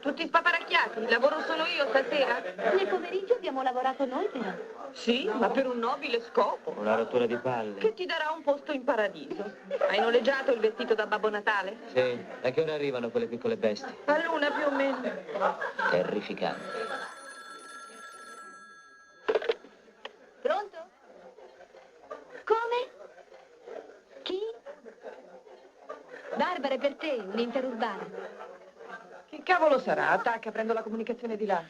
Tutti spaparacchiati, lavoro solo io stasera? Nel pomeriggio abbiamo lavorato noi però. Sì, ma per un nobile scopo. Una rottura di palle. Che ti darà un posto in paradiso. Hai noleggiato il vestito da Babbo Natale? Sì. A che ora arrivano quelle piccole bestie? A l'una più o meno. Terrificante. Pronto? Come? Chi? Barbara, è per te, un'interurbana. Che cavolo sarà? Attacca, prendo la comunicazione di là.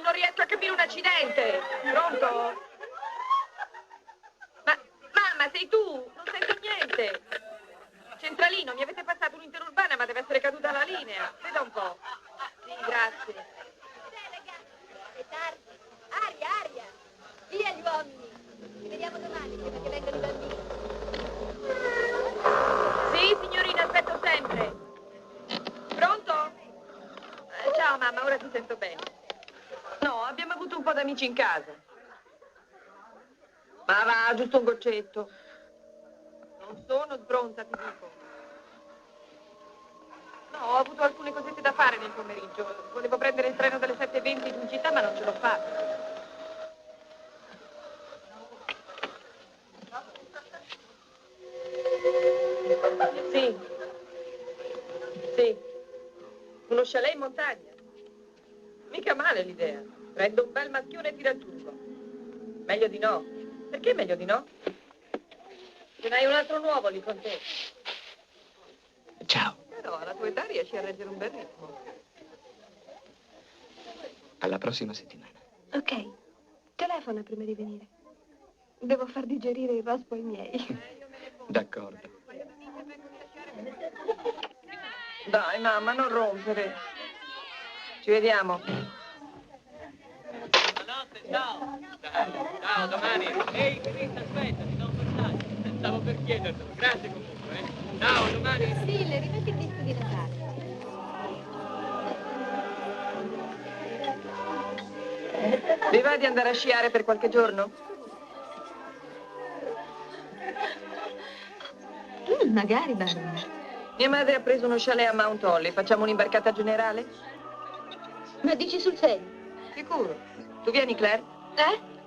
Non riesco a capire un accidente. Pronto? Ma, mamma, sei tu? Non sento niente. Centralino, mi avete passato un'interurbana, ma deve essere caduta la linea. Veda un po'. Sì, grazie. È tardi. Aria. Via gli uomini. Ci vediamo domani, prima che vengano i bambini. Sì, signorina, aspetto sempre. Pronto? Ciao, mamma, ora ti sento bene. No, abbiamo avuto un po' d'amici in casa. Ma va, giusto un goccetto. Non sono sbronza, ti dico. No, ho avuto alcune cosette da fare nel pomeriggio. Volevo prendere il treno dalle 7:20 in città, ma non ce l'ho fatta. Sì. Sì. Uno chalet in montagna. Mica male l'idea. Prendo un bel macchione e tiro al turco. Meglio di no. Perché meglio di no? Ce n'hai un altro nuovo lì con te. Ciao. Però alla tua età riesci a reggere un bel ritmo. Alla prossima settimana. Ok. Telefona prima di venire. Devo far digerire il rospo ai miei. D'accordo. Dai, mamma, non rompere. Ci vediamo. Buonanotte, ciao. Ciao, domani. Ehi, Chris, aspetta, ti do un messaggio. Stavo per chiedertelo. Grazie comunque, eh. Ciao, domani. Sì, le rimetti il disco di Natale. Vi va di andare a sciare per qualche giorno? Magari, Barbara. Mia madre ha preso uno chalet a Mount Holly. Facciamo un'imbarcata generale? Ma dici sul serio? Sicuro. Tu vieni, Claire?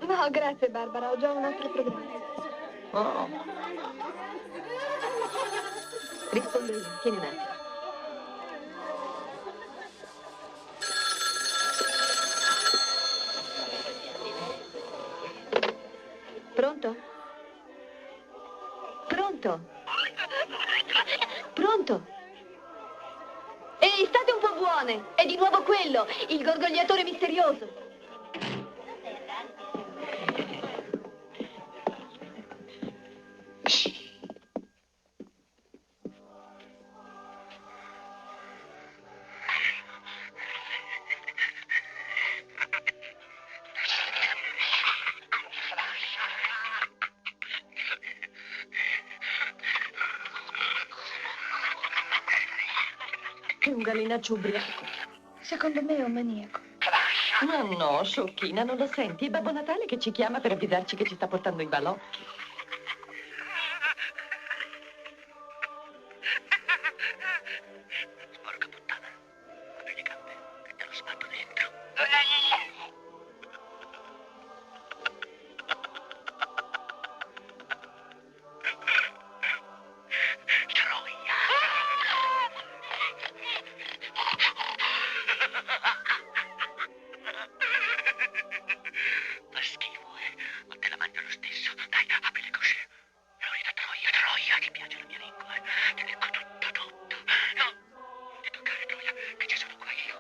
No, grazie, Barbara. Ho già un altro programma. Oh. Rispondo io. Tieni un attimo. Pronto? Pronto? Pronto? Ehi, state un po' buone! È di nuovo quello, il gorgogliatore misterioso. È un gallinaccio ubriaco. Secondo me è un maniaco. Ma no, sciocchina, non lo senti? È Babbo Natale che ci chiama per avvisarci che ci sta portando i balocchi. Porca puttana. Apri le gambe, che te lo sbatto dentro. Troia. Fa schifo, ma te la mangio lo stesso. Dai, apri le cosce. Florida Troia, Troia, ti piace la mia lingua? Ti leggo tutto, tutto. No, non ti toccare, Troia, che ci sono qua io.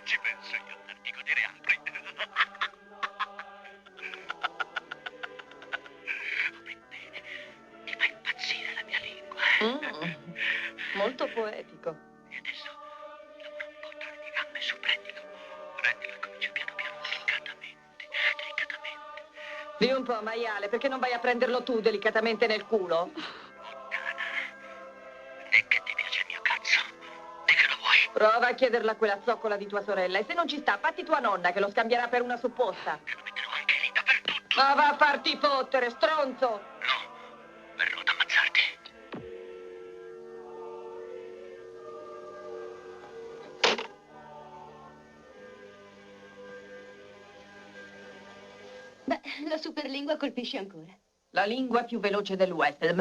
Ci penso io a darti godere, apri. Apri bene, ti fa impazzire la mia lingua. Molto poetico. E adesso lavora un po' tra le mie gambe, su, prendilo. Prendilo e comincia piano piano, delicatamente, delicatamente. Di un po', maiale, perché non vai a prenderlo tu delicatamente nel culo? Puttana. E che ti piace il mio cazzo? Di che lo vuoi? Prova a chiederla a quella zoccola di tua sorella e se non ci sta, fatti tua nonna che lo scambierà per una supposta. Te lo metterò anche lì dappertutto. Ma va a farti fottere, stronzo! No, verrò ad ammazzarti. Beh, la superlingua colpisce ancora. La lingua più veloce dell'West. Per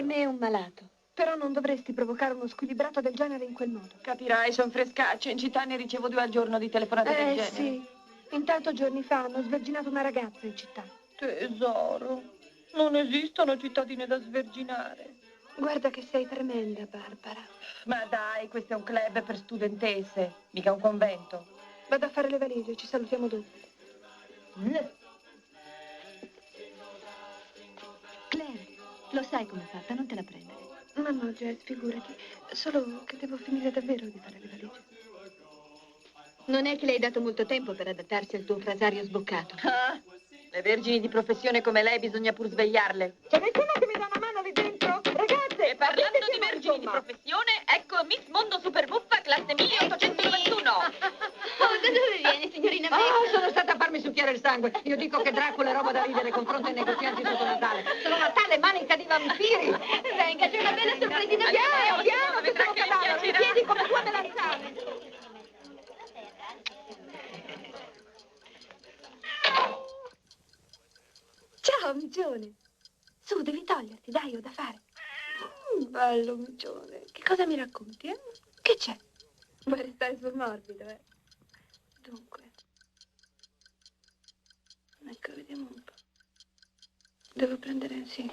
me è un malato. Però non dovresti provocare uno squilibrato del genere in quel modo. Capirai, son frescacce. In città ne ricevo 2 al giorno di telefonate del genere. Sì. Intanto giorni fa hanno sverginato una ragazza in città. Tesoro, non esistono cittadine da sverginare. Guarda che sei tremenda, Barbara. Ma dai, questo è un club per studentesse, mica un convento. Vado a fare le valigie, ci salutiamo dopo. Claire, lo sai com'è fatta, non te la prendere. Ma no, Jess, figurati. Solo che devo finire davvero di fare le valigie. Non è che le hai dato molto tempo per adattarsi al tuo frasario sboccato. Ah, le vergini di professione come lei bisogna pur svegliarle. C'è nessuno che mi dà una mano lì dentro? Ragazze, E parlando di vergini di professione, ecco Miss Mondo Super Buffa, classe 1891. Oh, da dove viene, signorina Meg? Oh, sono stata a farmi sul bicchiere il sangue. Io dico che Dracula è roba da ridere confronto ai negozianti sotto Natale. Sono Natale manica di vampiri. Venga, c'è una bella sorpresina. Piano, piano, che sono cadavere. I piedi come due melanzane. Ciao, Micione. Su, devi toglierti, dai, ho da fare. Bello, Micione. Che cosa mi racconti, eh? Che c'è? Vuoi restare sul morbido, eh? Dunque. Ecco, vediamo un po'. Devo prendere, sì.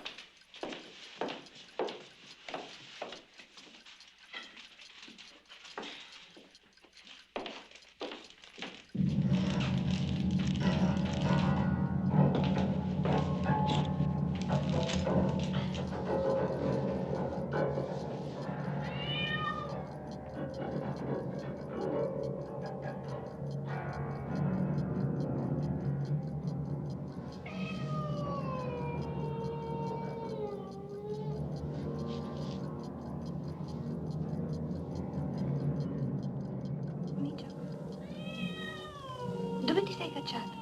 Dove ti sei cacciato?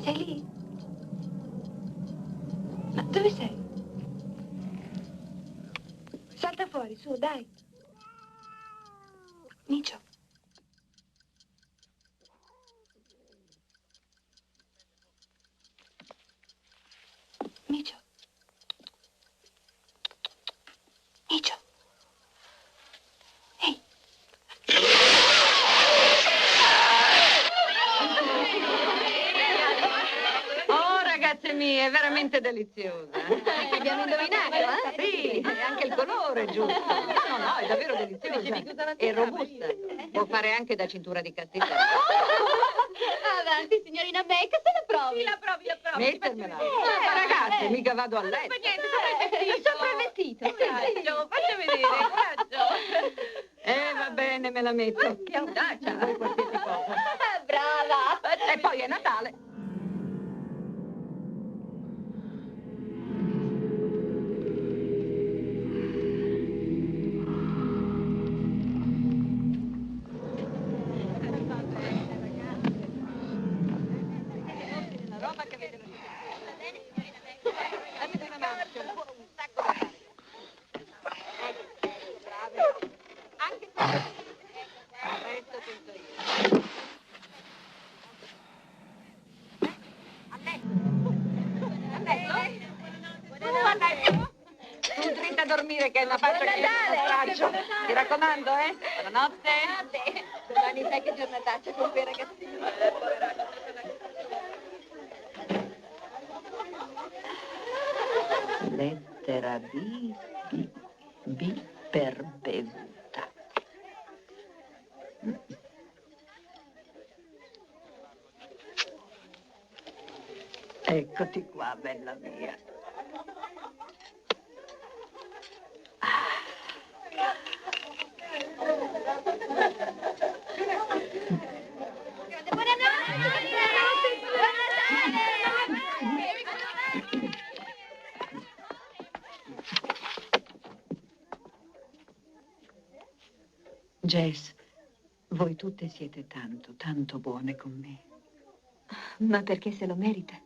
Sei lì? Ma dove sei? Salta fuori, su, dai. Micio. Micio. Micio. Ehi. Oh, ragazze mie, è veramente deliziosa. Abbiamo indovinato, eh? Sì, e anche il colore è giusto. No, no, è davvero deliziosa. E robusta. Può fare anche da cintura di castità. Avanti, signorina Beck, se la provi. Sì, la provi, la provi. Mettermela. Ragazze, mica vado a letto. Ma niente, sopra il vestito. Sopra il vestito. Coraggio, faccia vedere, coraggio. Va bene, me la metto. Che audacia. Voi qualsiasi cosa. Brava. E poi è Natale. Tu dritta a dormire che è una faccia che non straccio. Mi raccomando, eh? Buonanotte. Domani sai che giornataccia con quei ragazzini. Lettera B per bevuta. Eccoti qua, bella mia. Jess, voi tutte siete tanto, tanto buone con me. Ma perché se lo merita?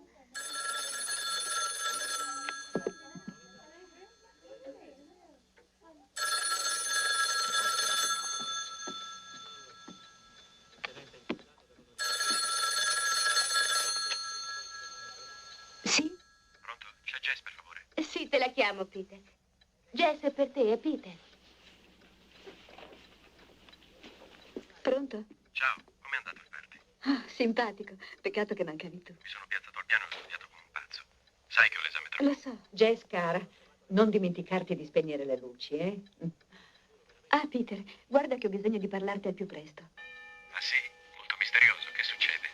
Sì? Pronto? C'è Jess, per favore? Sì, te la chiamo, Peter. Jess è per te, è Peter. Pronto? Ciao, com'è andato il party? Ah, simpatico. Peccato che mancavi tu. Mi sono piazzato al piano e ho studiato come un pazzo. Sai che ho l'esame tra Lo poco. so. Jess, cara, non dimenticarti di spegnere le luci, eh? Ah, Peter, guarda che ho bisogno di parlarti al più presto. Ah sì? Molto misterioso. Che succede?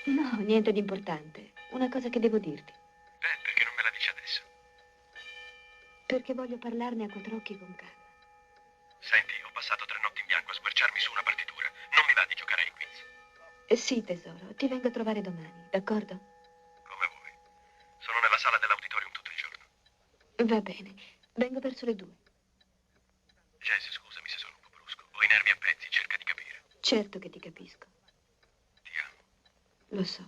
No, niente di importante. Una cosa che devo dirti. Perché non me la dici adesso? Perché voglio parlarne a quattro occhi con calma. Senti, ho passato 3 notti in bianco a squarciarmi su una partitura. Non mi va di giocare ai quiz. Sì, tesoro, ti vengo a trovare domani, d'accordo? Come vuoi. Sono nella sala dell'auditorium tutto il giorno. Va bene, vengo verso le 2. Jess, scusami se sono un po' brusco. Ho i nervi a pezzi, cerca di capire. Certo che ti capisco. Ti amo. Lo so.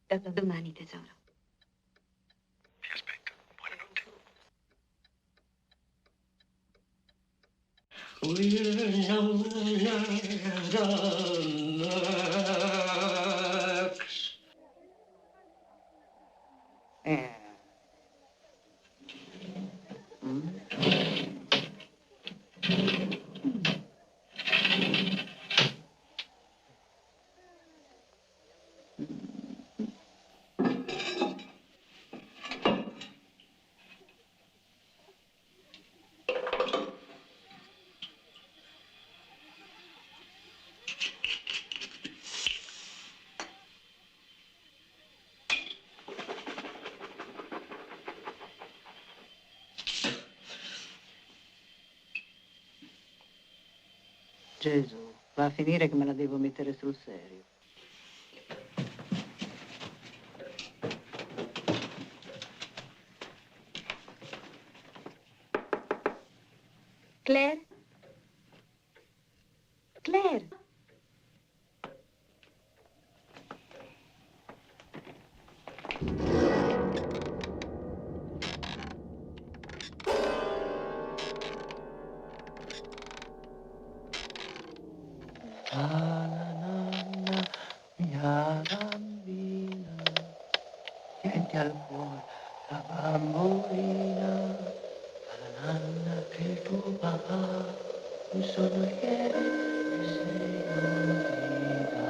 Da domani, tesoro. Ti aspetto. Buonanotte. Gesù, va a finire che me la devo mettere sul serio. Claire? Claire? Mia bambina, tienti al cuore la bambolina, alla nanna che il tuo papà, un sono lieve e sei convinta.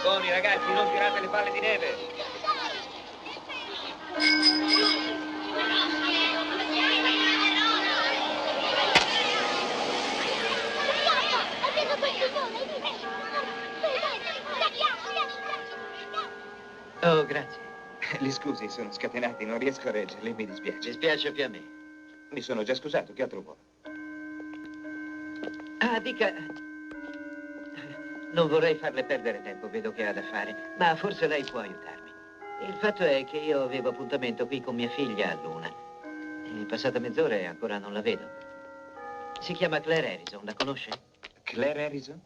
Buoni ragazzi, non tirate le palle di neve. Oh, grazie. Li scusi, sono scatenati, non riesco a reggerli, mi dispiace. Dispiace più a me. Mi sono già scusato, che altro vuole? Ah, dica... Non vorrei farle perdere tempo, vedo che ha da fare, ma forse lei può aiutarmi. Il fatto è che io avevo appuntamento qui con mia figlia a Luna. È passata mezz'ora e ancora non la vedo. Si chiama Claire Harrison, la conosce? Claire Harrison?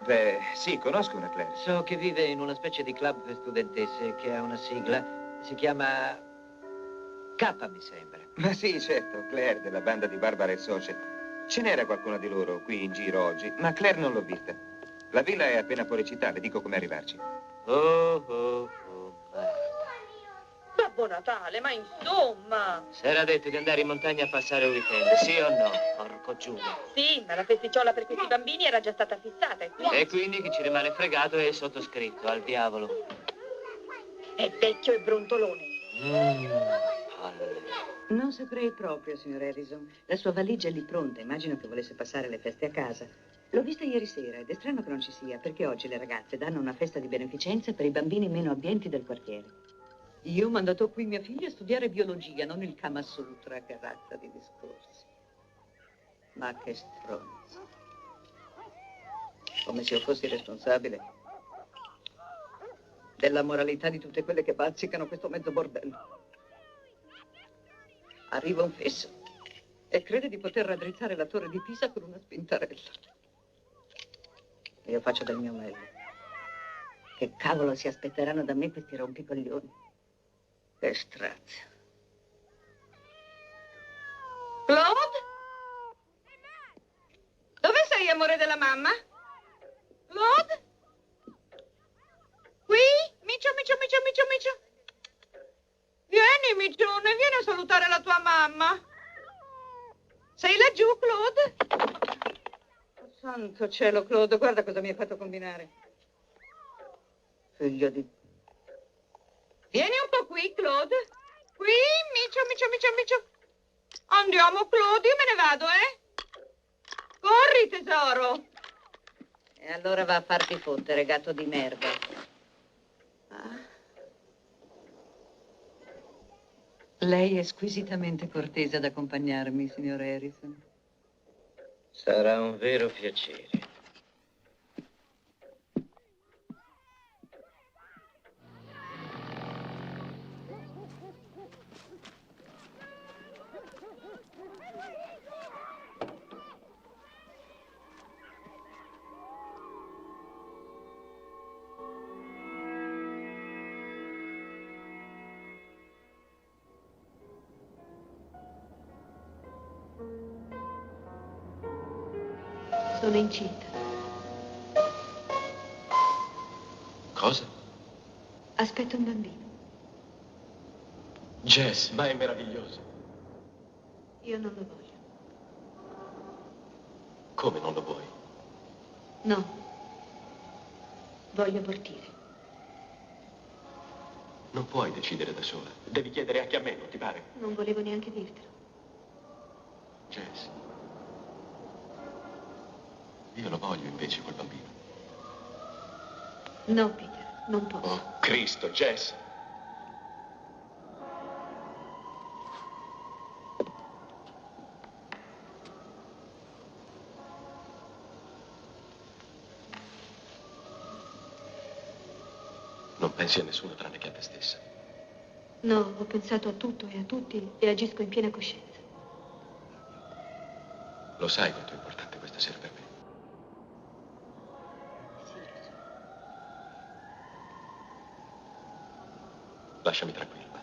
Beh, sì, conosco una Claire. So che vive in una specie di club per studentesse che ha una sigla. Si chiama... K, mi sembra. Ma sì, certo, Claire della banda di Barbara e Soce. Ce n'era qualcuna di loro qui in giro oggi, ma Claire non l'ho vista. La villa è appena fuori città, le dico come arrivarci. Oh. Babbo Natale, ma insomma! S'era detto di andare in montagna a passare il weekend, sì o no? Porco Giulia. Sì, ma la festicciola per questi bambini era già stata fissata, e quindi... E quindi chi ci rimane fregato è il sottoscritto, al diavolo. È vecchio e brontolone. Palle. Non saprei proprio, signor Harrison. La sua valigia è lì pronta. Immagino che volesse passare le feste a casa. L'ho vista ieri sera ed è strano che non ci sia, perché oggi le ragazze danno una festa di beneficenza per i bambini meno abbienti del quartiere. Io ho mandato qui mia figlia a studiare biologia, non il Kama Sutra, che razza di discorsi. Ma che stronzo. Come se io fossi responsabile della moralità di tutte quelle che bazzicano questo mezzo bordello. Arriva un fisso e crede di poter raddrizzare la torre di Pisa con una spintarella. Io faccio del mio meglio. Che cavolo si aspetteranno da me questi rompicoglioni? Che strazio. Claude? Dove sei, amore della mamma? Claude? Qui? Micio. Vieni, Micione, vieni a salutare la tua mamma. Sei laggiù, Claude? Oh, santo cielo, Claude, guarda cosa mi hai fatto combinare. Figlio di... Vieni un po' qui, Claude. Qui, Micio. Andiamo, Claudio, io me ne vado, eh? Corri, tesoro. E allora va a farti fottere, gatto di merda. Lei è squisitamente cortese ad accompagnarmi, signor Harrison. Sarà un vero piacere. Sono incinta. Cosa? Aspetto un bambino. Jess, ma è meraviglioso. Io non lo voglio. Come non lo vuoi? No. Voglio abortire. Non puoi decidere da sola. Devi chiedere anche a me, non ti pare? Non volevo neanche dirtelo. Jess. Io lo voglio invece quel bambino. No, Peter, non posso. Oh, Cristo, Jess. Non pensi a nessuno tranne che a te stessa. No, ho pensato a tutto e a tutti e agisco in piena coscienza. Lo sai quanto è importante questa sera per me. Sì, lo so. Lasciami tranquillo. Va.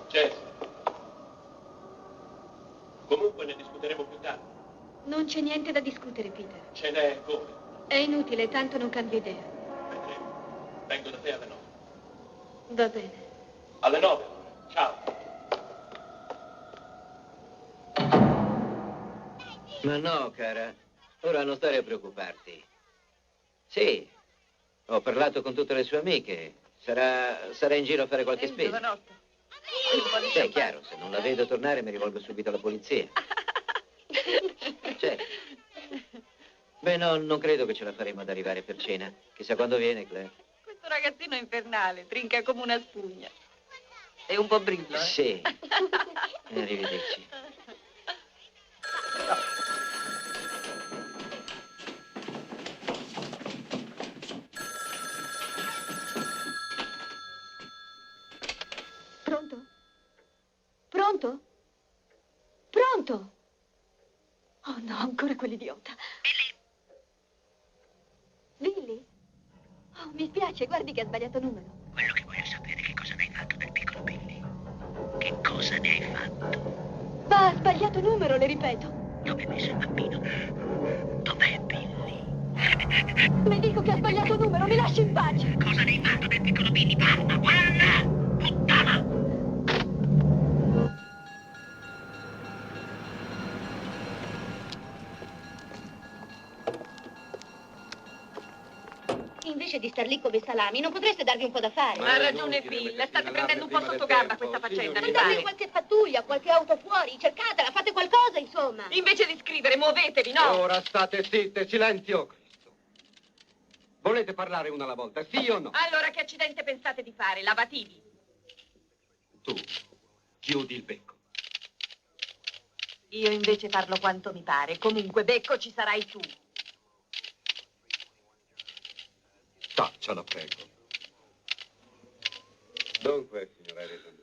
Jess. Comunque ne discuteremo più tardi. Non c'è niente da discutere, Peter. Ce n'è come? È inutile, tanto non cambio idea. Vedremo. Vengo da te alle 9. Va bene. Alle 9. Ciao. Ma no, cara. Ora non stare a preoccuparti. Sì, ho parlato con tutte le sue amiche. Sarà in giro a fare qualche spesa. Giovanotto. Beh, è chiaro, se non la vedo tornare mi rivolgo subito alla polizia. Certo. Beh, no, non credo che ce la faremo ad arrivare per cena. Chissà quando viene, Claire. Questo ragazzino è infernale, trinca come una spugna. È un po' brillo, eh? Sì. Arrivederci. Pronto? Pronto? Pronto? Oh no, ancora quell'idiota. Billy? Oh, mi spiace, guardi che ha sbagliato numero. Quello che voglio sapere è che cosa ne hai fatto del piccolo Billy. Che cosa ne hai fatto? Ma ha sbagliato numero, le ripeto. Dove hai messo il bambino? Dov'è Billy? Le dico che ha sbagliato numero, mi lasci in pace. Cosa ne hai fatto del piccolo Billy? Parla, parla! Puttana! Invece di star lì come salami, non potreste darvi un po' da fare? Ha ragione Phil, la state prendendo un po' sotto gamba questa faccenda, mi Andate in pare. qualche pattuglia, qualche auto fuori, cercatela, fate qualcosa, insomma. Invece di scrivere, muovetevi, no? Ora state zitte, silenzio. Cristo. Volete parlare una alla volta, sì o no? Allora che accidente pensate di fare? Lavativi? Tu, chiudi il becco. Io invece parlo quanto mi pare. Comunque, becco ci sarai tu. Taccia, prego. Dunque, signor Harrison,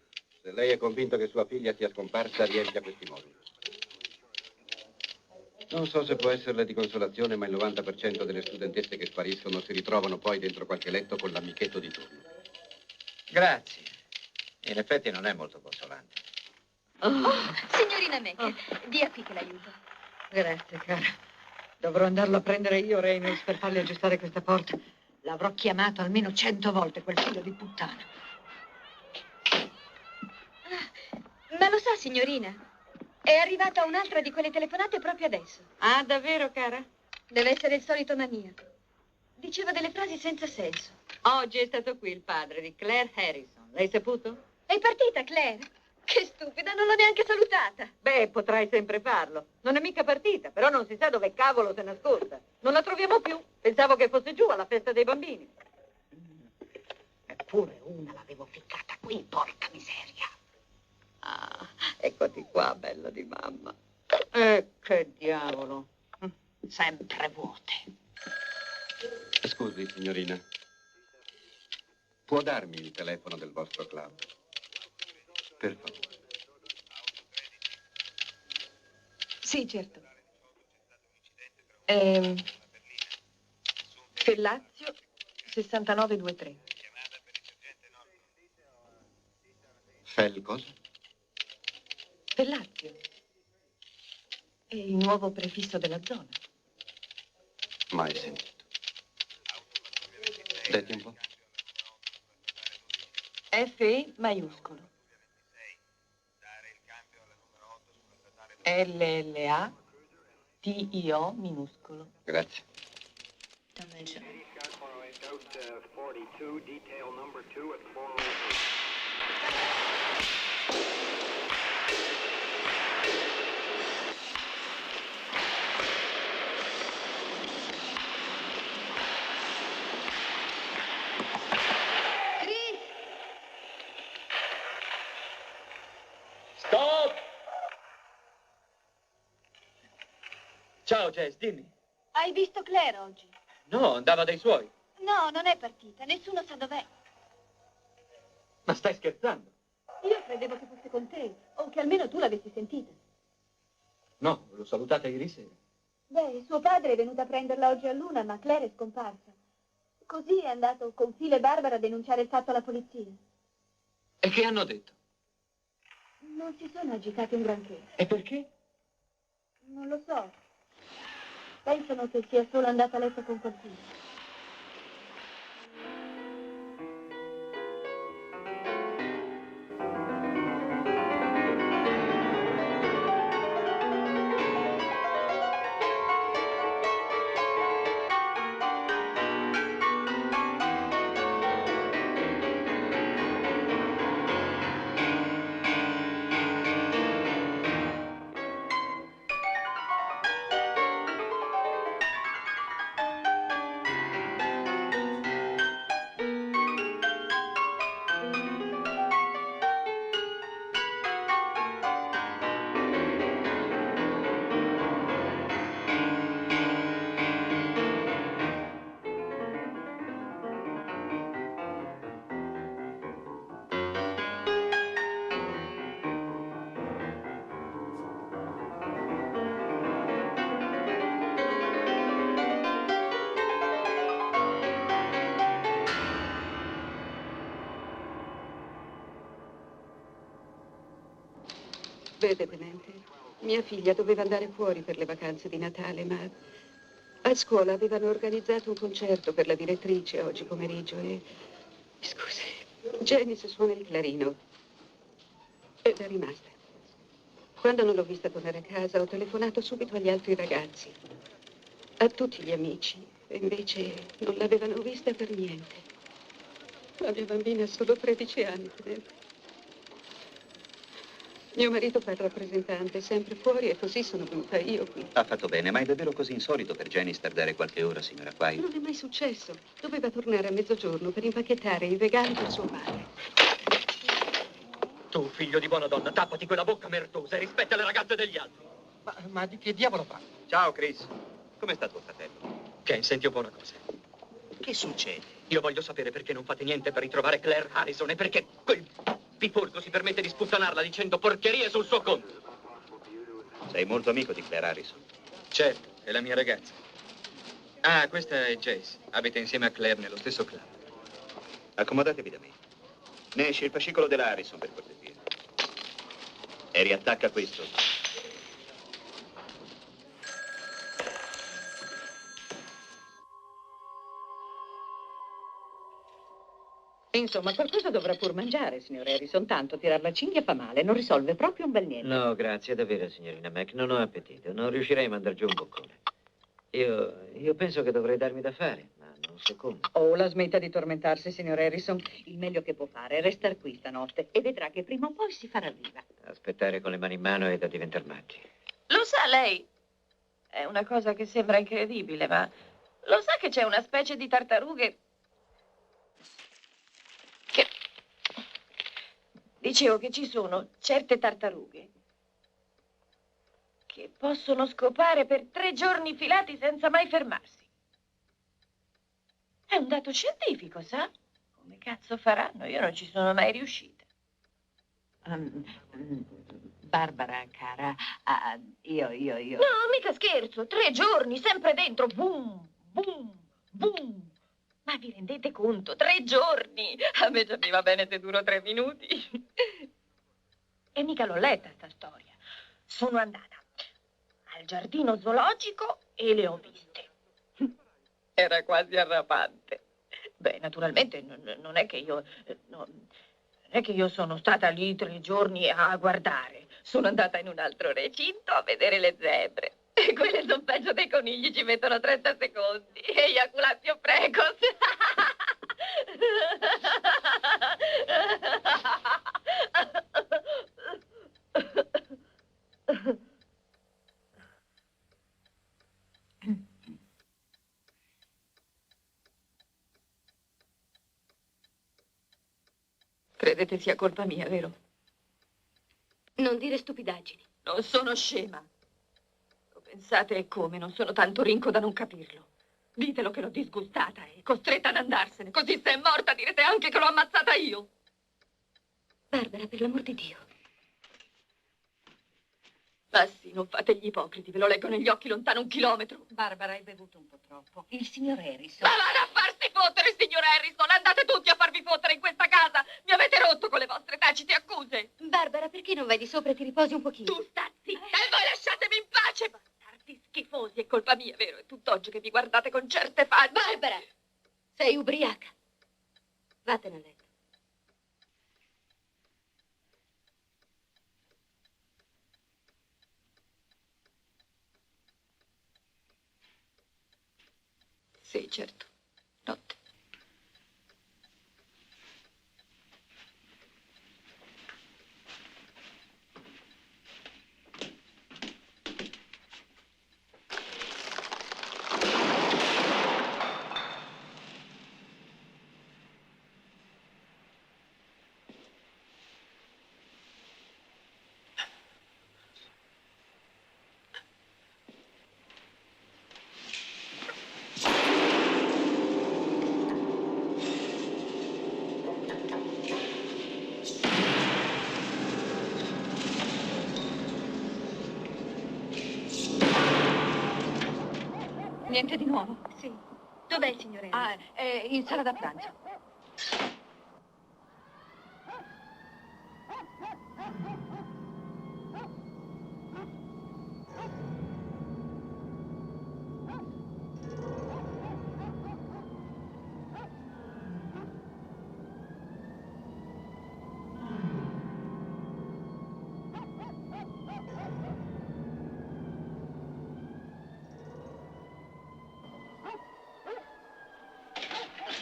se lei è convinto che sua figlia sia scomparsa, riempia questi moduli. Non so se può esserle di consolazione, ma il 90% delle studentesse che spariscono si ritrovano poi dentro qualche letto con l'amichetto di turno. Grazie. In effetti non è molto consolante. Signorina Mac, dia qui che l'aiuto. Grazie, cara. Dovrò andarlo a prendere io, Reynolds, per farle aggiustare questa porta. L'avrò chiamato almeno 100 volte, quel figlio di puttana. Ma lo sa, signorina, È arrivata un'altra di quelle telefonate proprio adesso. Ah, davvero, cara? Deve essere il solito maniaco. Diceva delle frasi senza senso. Oggi è stato qui il padre di Claire Harrison. L'hai saputo? È partita, Claire? Che stupida, non l'ho neanche salutata. Beh, potrai sempre farlo. Non è mica partita, però non si sa dove cavolo si è nascosta. Non la troviamo più. Pensavo che fosse giù alla festa dei bambini. Eppure una l'avevo ficcata qui, porca miseria. Ah, eccoti qua, bella di mamma. Che diavolo. Sempre vuote. Scusi, signorina. Può darmi il telefono del vostro club? Per favore. Sì, certo. Fellazio 6923. Fel cosa? Fellazio. È il nuovo prefisso della zona. Mai sentito. Detti un po'. FE maiuscolo. LLA TIO minuscolo. Grazie. Stop! Ciao, Jess, dimmi. Hai visto Claire oggi? No, andava dai suoi. No, non è partita. Nessuno sa dov'è. Ma stai scherzando? Io credevo che fosse con te, o che almeno tu l'avessi sentita. No, l'ho salutata ieri sera. Beh, suo padre è venuto a prenderla oggi a luna, ma Claire è scomparsa. Così è andato con Phil e Barbara a denunciare il fatto alla polizia. E che hanno detto? Non si sono agitati un granché. E perché? Non lo so. Pensano che sia solo andata a letto con qualcuno. Vede, tenente, mia figlia doveva andare fuori per le vacanze di Natale, ma a scuola avevano organizzato un concerto per la direttrice oggi pomeriggio e... Scusi, Janice suona il clarino ed è rimasta. Quando non l'ho vista tornare a casa, ho telefonato subito agli altri ragazzi, a tutti gli amici, e invece non l'avevano vista per niente. La mia bambina ha solo 13 anni, tenente. Mio marito fa il rappresentante, sempre fuori, e così sono venuta io qui. Ha fatto bene, ma è davvero così insolito per Janice tardare qualche ora, signora Quai? Non è mai successo. Doveva tornare a mezzogiorno per impacchettare i regali per suo padre. Tu, figlio di buona donna, tappati quella bocca merdosa e rispetta le ragazze degli altri. Ma di che diavolo parli? Ciao, Chris. Come sta tuo fratello? Ken, senti un po' una cosa. Che succede? Io voglio sapere perché non fate niente per ritrovare Claire Harrison e perché quel pifurco si permette di sputtanarla dicendo porcherie sul suo conto. Sei molto amico di Claire Harrison. Certo, è la mia ragazza. Ah, questa è Jess. Abita insieme a Claire nello stesso club. Accomodatevi da me. Ne esce il fascicolo della Harrison, per cortesia. E riattacca questo. Insomma, qualcosa dovrà pur mangiare, signor Harrison. Tanto tirar la cinghia fa male, non risolve proprio un bel niente. No, grazie, davvero, signorina Mac. Non ho appetito. Non riuscirei a mandar giù un boccone. Io penso che dovrei darmi da fare, ma non so come. Oh, la smetta di tormentarsi, signor Harrison. Il meglio che può fare è restar qui stanotte e vedrà che prima o poi si farà viva. Aspettare con le mani in mano è da diventare matti. Lo sa lei? È una cosa che sembra incredibile, ma lo sa che c'è una specie di tartarughe che... Dicevo che ci sono certe tartarughe che possono scopare per 3 giorni filati senza mai fermarsi. È un dato scientifico, sa? Come cazzo faranno? Io non ci sono mai riuscita. Barbara, cara, io... No, mica scherzo. 3 giorni, sempre dentro. Boom, boom, boom. Ma vi rendete conto? 3 giorni. A me già mi va bene se duro 3 minuti. E mica l'ho letta sta storia. Sono andata al giardino zoologico e le ho viste. Era quasi arrapante. Beh, naturalmente non è che io... non è che io sono stata lì 3 giorni a guardare. Sono andata in un altro recinto a vedere le zebre. E quelle sono peggio dei conigli, ci mettono 30 secondi. Eiaculatio precoce. Credete sia colpa mia, vero? Non dire stupidaggini. Non sono scema. Lo pensate e come, non sono tanto rinco da non capirlo. Ditelo che l'ho disgustata e costretta ad andarsene, così se è morta direte anche che l'ho ammazzata io. Barbara, per l'amor di Dio. Ma sì, non fate gli ipocriti, ve lo leggo negli occhi lontano 1 chilometro. Barbara, hai bevuto un po' troppo. Il signor Harrison... Ma vada a farsi fottere, signor Harrison! Andate tutti a farvi fottere in questa casa! Mi avete rotto con le vostre tacite accuse! Barbara, perché non vai di sopra e ti riposi un pochino? Tu sta zitta e voi lasciatemi in pace! Bastardi schifosi, è colpa mia, vero? È tutt'oggi che vi guardate con certe facce! Barbara, sei ubriaca. Vattene a letto. Sì, certo. Notte. Niente di nuovo? Sì. Dov'è il signore? È in sala da pranzo.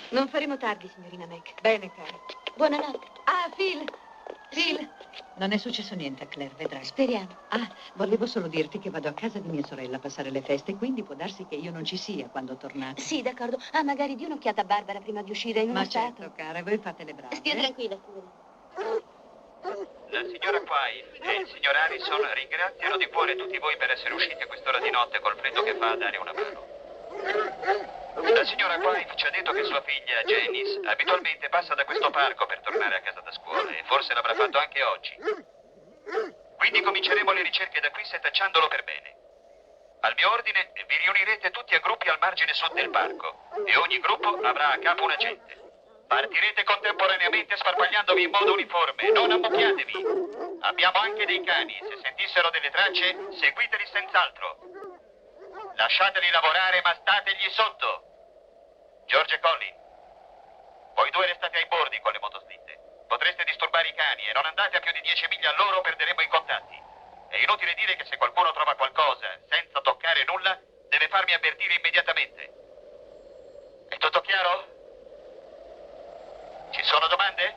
Non faremo tardi, signorina Mac. Bene, cara. Buonanotte. Ah, Phil! Phil! Non è successo niente a Claire, vedrai. Speriamo. Ah, volevo solo dirti che vado a casa di mia sorella a passare le feste, quindi può darsi che io non ci sia quando tornate. Sì, d'accordo. Ah, magari di un'occhiata a Barbara prima di uscire in uno Ma stato. certo, cara, voi fate le brave. Stia tranquilla, signorina. La signora Keir e il signor Harrison ringraziano di cuore tutti voi per essere usciti a quest'ora di notte col freddo che fa a dare una mano. La signora Keir ci ha detto che sua figlia, Janice, abitualmente passa da questo parco per tornare a casa da scuola e forse l'avrà fatto anche oggi. Quindi cominceremo le ricerche da qui setacciandolo per bene. Al mio ordine vi riunirete tutti a gruppi al margine sud del parco e ogni gruppo avrà a capo un agente. Partirete contemporaneamente sparpagliandovi in modo uniforme, non ammucchiatevi. Abbiamo anche dei cani, se sentissero delle tracce, seguiteli senz'altro. Lasciateli lavorare, ma stategli sotto. George e Colin. Voi due restate ai bordi con le motoslitte. Potreste disturbare i cani e non andate a più di 10 miglia all'ora o perderemo i contatti. È inutile dire che se qualcuno trova qualcosa senza toccare nulla, deve farmi avvertire immediatamente. È tutto chiaro? Ci sono domande?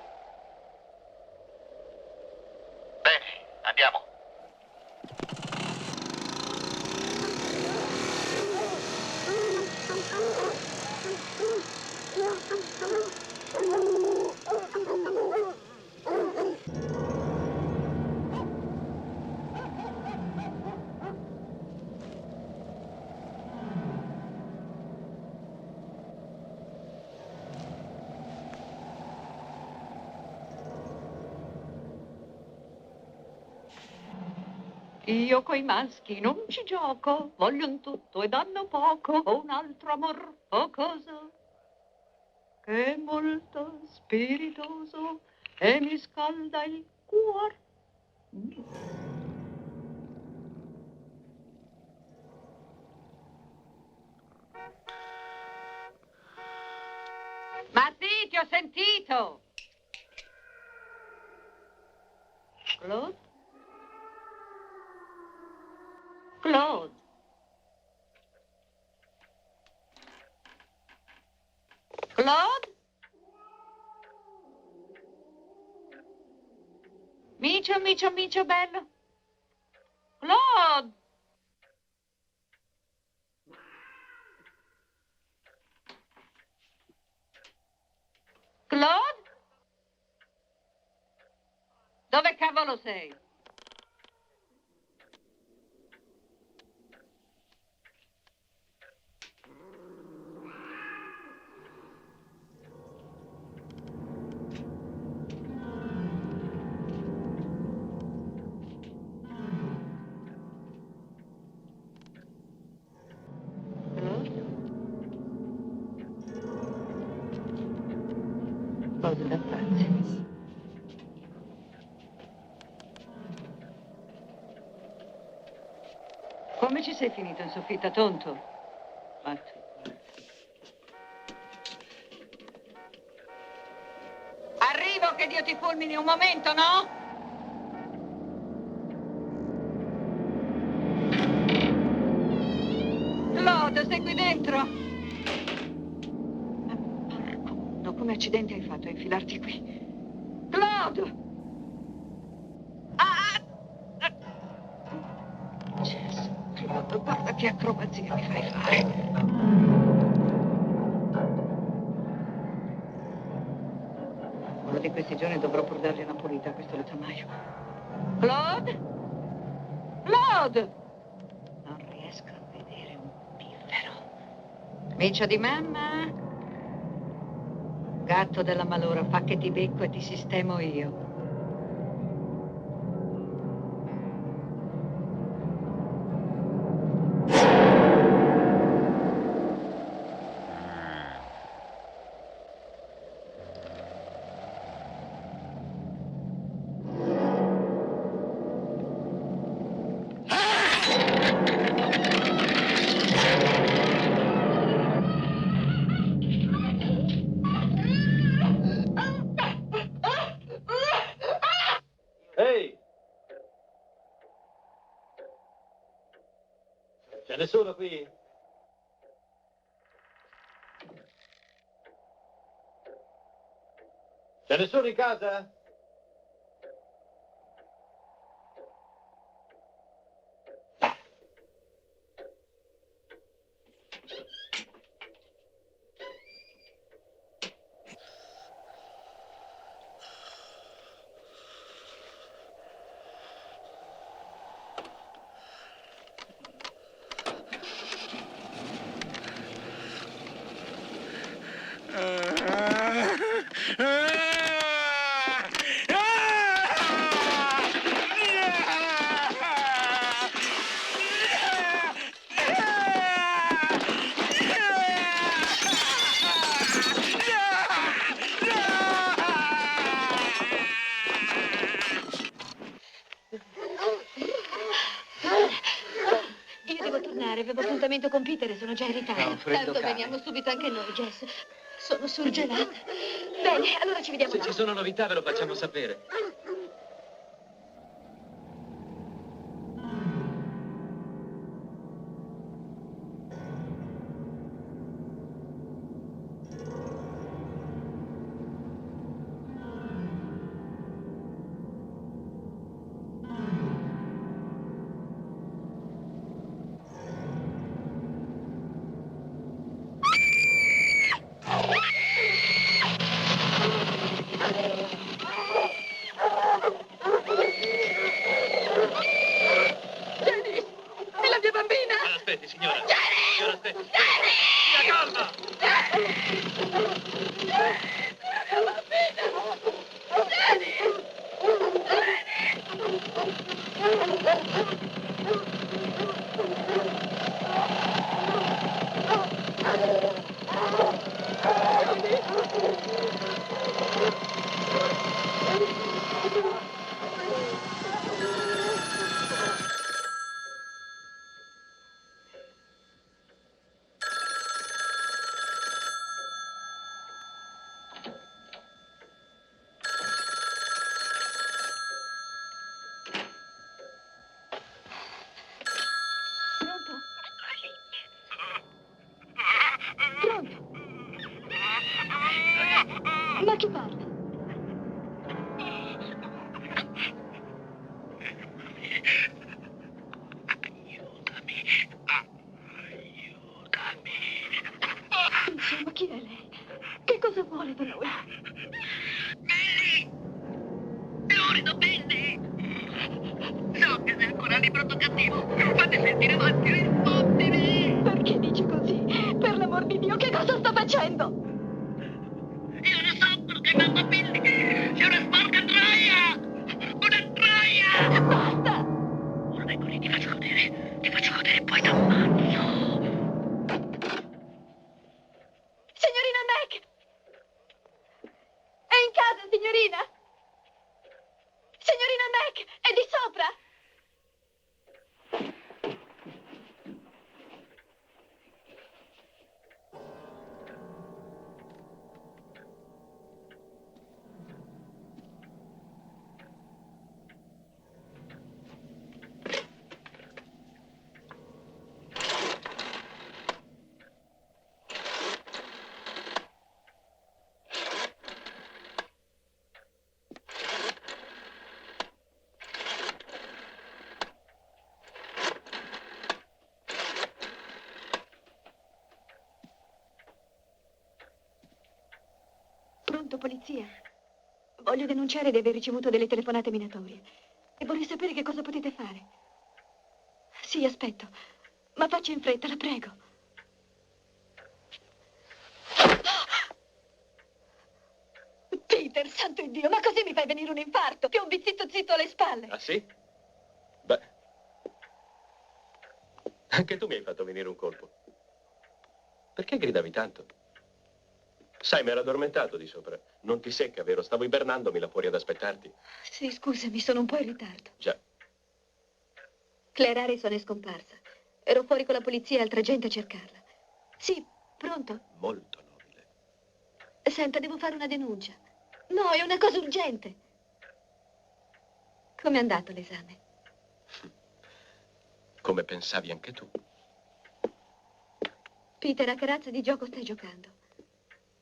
Bene, andiamo. Io coi maschi non ci gioco, vogliono tutto e danno poco, ho un altro amor o cosa che è molto spiritoso e mi scalda il cuore. Ma sì, ti ho sentito! Claude? Claude. Claude? Micio, micio, micio bello. Claude. Claude? Dove cavolo sei? Cose da pazzi. Come ci sei finito in soffitta, tonto? Arrivo, che Dio ti fulmini un momento, no? Claude, sei qui dentro? Ma porco mondo, come accidenti hai fatto a infilarti qui? Claude! Gesù, Claude, guarda che acrobazia mi fai fare. Uno di questi giorni dovrò pur dargli una pulita a questo luttamaio. Claude? Claude! Non riesco a vedere un piffero. Micio di mamma? Gatto della malora, fa che ti becco e ti sistemo io. C'è nessuno qui? C'è nessuno in casa? Avevo appuntamento con Peter e sono già in ritardo. No, freddo Tanto cane. veniamo subito anche noi, Jess. Sono surgelata. Bene, allora ci vediamo Se dopo. ci sono novità ve lo facciamo sapere. Ma chi parla? Insomma, chi è lei? Che cosa vuole da noi? Billy! Florido Billy! So che sei ancora lì brutto cattivo. Fate sentire avanti, rispondimi! Perché dice così? Per l'amor di Dio, che cosa sta facendo? Io lo so quello che hai fatto a Billy! Sei una sporca troia! Una troia! Basta! Ora ecco lì, ti faccio godere e poi t'ammazzo! Signorina Mac! È in casa, signorina? Signorina Mac, è di sopra? Pronto, polizia? Voglio denunciare di aver ricevuto delle telefonate minatorie. E vorrei sapere che cosa potete fare. Sì, aspetto. Ma faccia in fretta, la prego. Peter, santo Dio, ma così mi fai venire un infarto. Che ho un bizzitto zitto alle spalle. Ah, sì? Beh, anche tu mi hai fatto venire un colpo. Perché gridavi tanto? Sai, mi ero addormentato di sopra. Non ti secca, vero? Stavo ibernandomi là fuori ad aspettarti. Sì, scusami, sono un po' in ritardo. Già. Claire Harrison è scomparsa. Ero fuori con la polizia e altra gente a cercarla. Sì, pronto? Molto nobile. Senta, devo fare una denuncia. No, è una cosa urgente. Com'è andato l'esame? Come pensavi anche tu. Peter, a che razza di gioco stai giocando?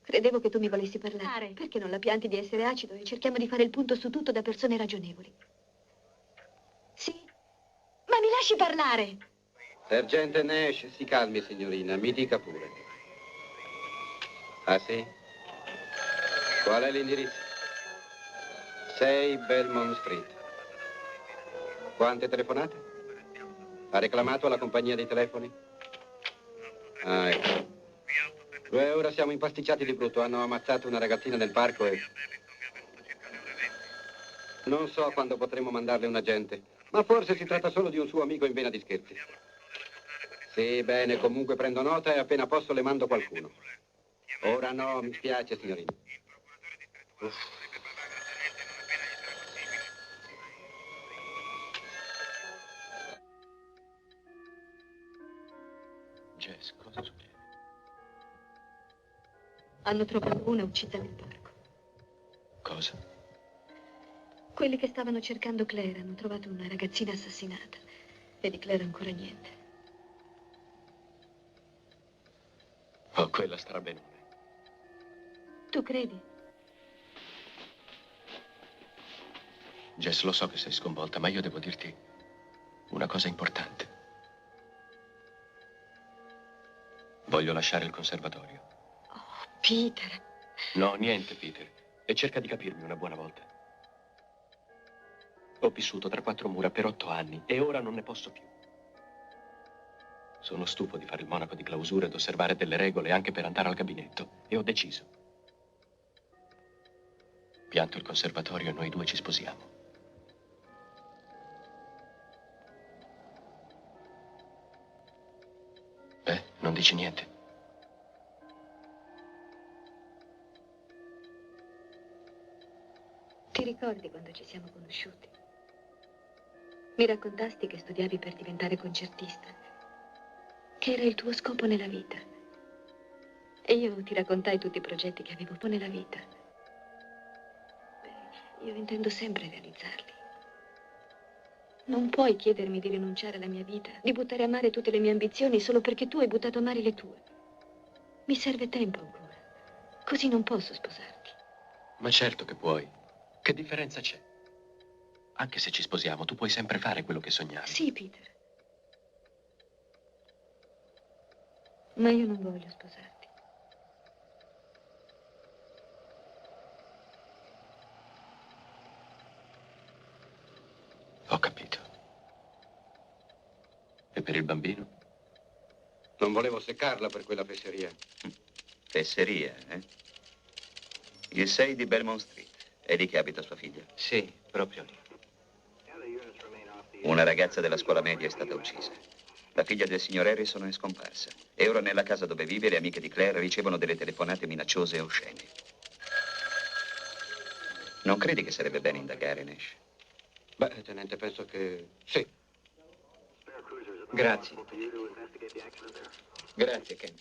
Credevo che tu mi volessi parlare. Perché non la pianti di essere acido e cerchiamo di fare il punto su tutto da persone ragionevoli? Sì? Ma mi lasci parlare! Sergente Nash, si calmi, signorina, mi dica pure. Ah, sì? Qual è l'indirizzo? 6 Belmont Street. Quante telefonate? Ha reclamato alla compagnia dei telefoni? Ah, ecco. 2 ore siamo impasticciati di brutto. Hanno ammazzato una ragazzina nel parco e... Non so quando potremo mandarle un agente, ma forse si tratta solo di un suo amico in vena di scherzi. Sì, bene, comunque prendo nota e appena posso le mando qualcuno. Ora no, mi spiace, signorina. Uff. Jess, cosa succede? Hanno trovato una uccisa nel parco. Cosa? Quelli che stavano cercando Claire hanno trovato una ragazzina assassinata. E di Claire ancora niente. Oh, quella starà bene. Tu credi? Jess, lo so che sei sconvolta, ma io devo dirti una cosa importante. Voglio lasciare il conservatorio. Oh, Peter. No, niente, Peter. E cerca di capirmi una buona volta. Ho vissuto tra quattro mura per 8 anni e ora non ne posso più. Sono stufo di fare il monaco di clausura ed osservare delle regole anche per andare al gabinetto. E ho deciso. Pianto il conservatorio e noi due ci sposiamo. Non dici niente? Ti ricordi quando ci siamo conosciuti? Mi raccontasti che studiavi per diventare concertista, che era il tuo scopo nella vita. E io ti raccontai tutti i progetti che avevo poi nella vita. Beh, io intendo sempre realizzarli. Non puoi chiedermi di rinunciare alla mia vita, di buttare a mare tutte le mie ambizioni solo perché tu hai buttato a mare le tue. Mi serve tempo ancora. Così non posso sposarti. Ma certo che puoi. Che differenza c'è? Anche se ci sposiamo, tu puoi sempre fare quello che sognavi. Sì, Peter. Ma io non voglio sposarti. Ho capito. E per il bambino? Non volevo seccarla per quella fesseria. Fesseria, eh? Il 6 di Belmont Street. È lì che abita sua figlia? Sì, proprio lì. Una ragazza della scuola media è stata uccisa. La figlia del signor Harrison è scomparsa. E ora nella casa dove vive le amiche di Claire ricevono delle telefonate minacciose e oscene. Non credi che sarebbe bene indagare, Nash? Beh, tenente, penso che sì. Grazie. Grazie, Ken.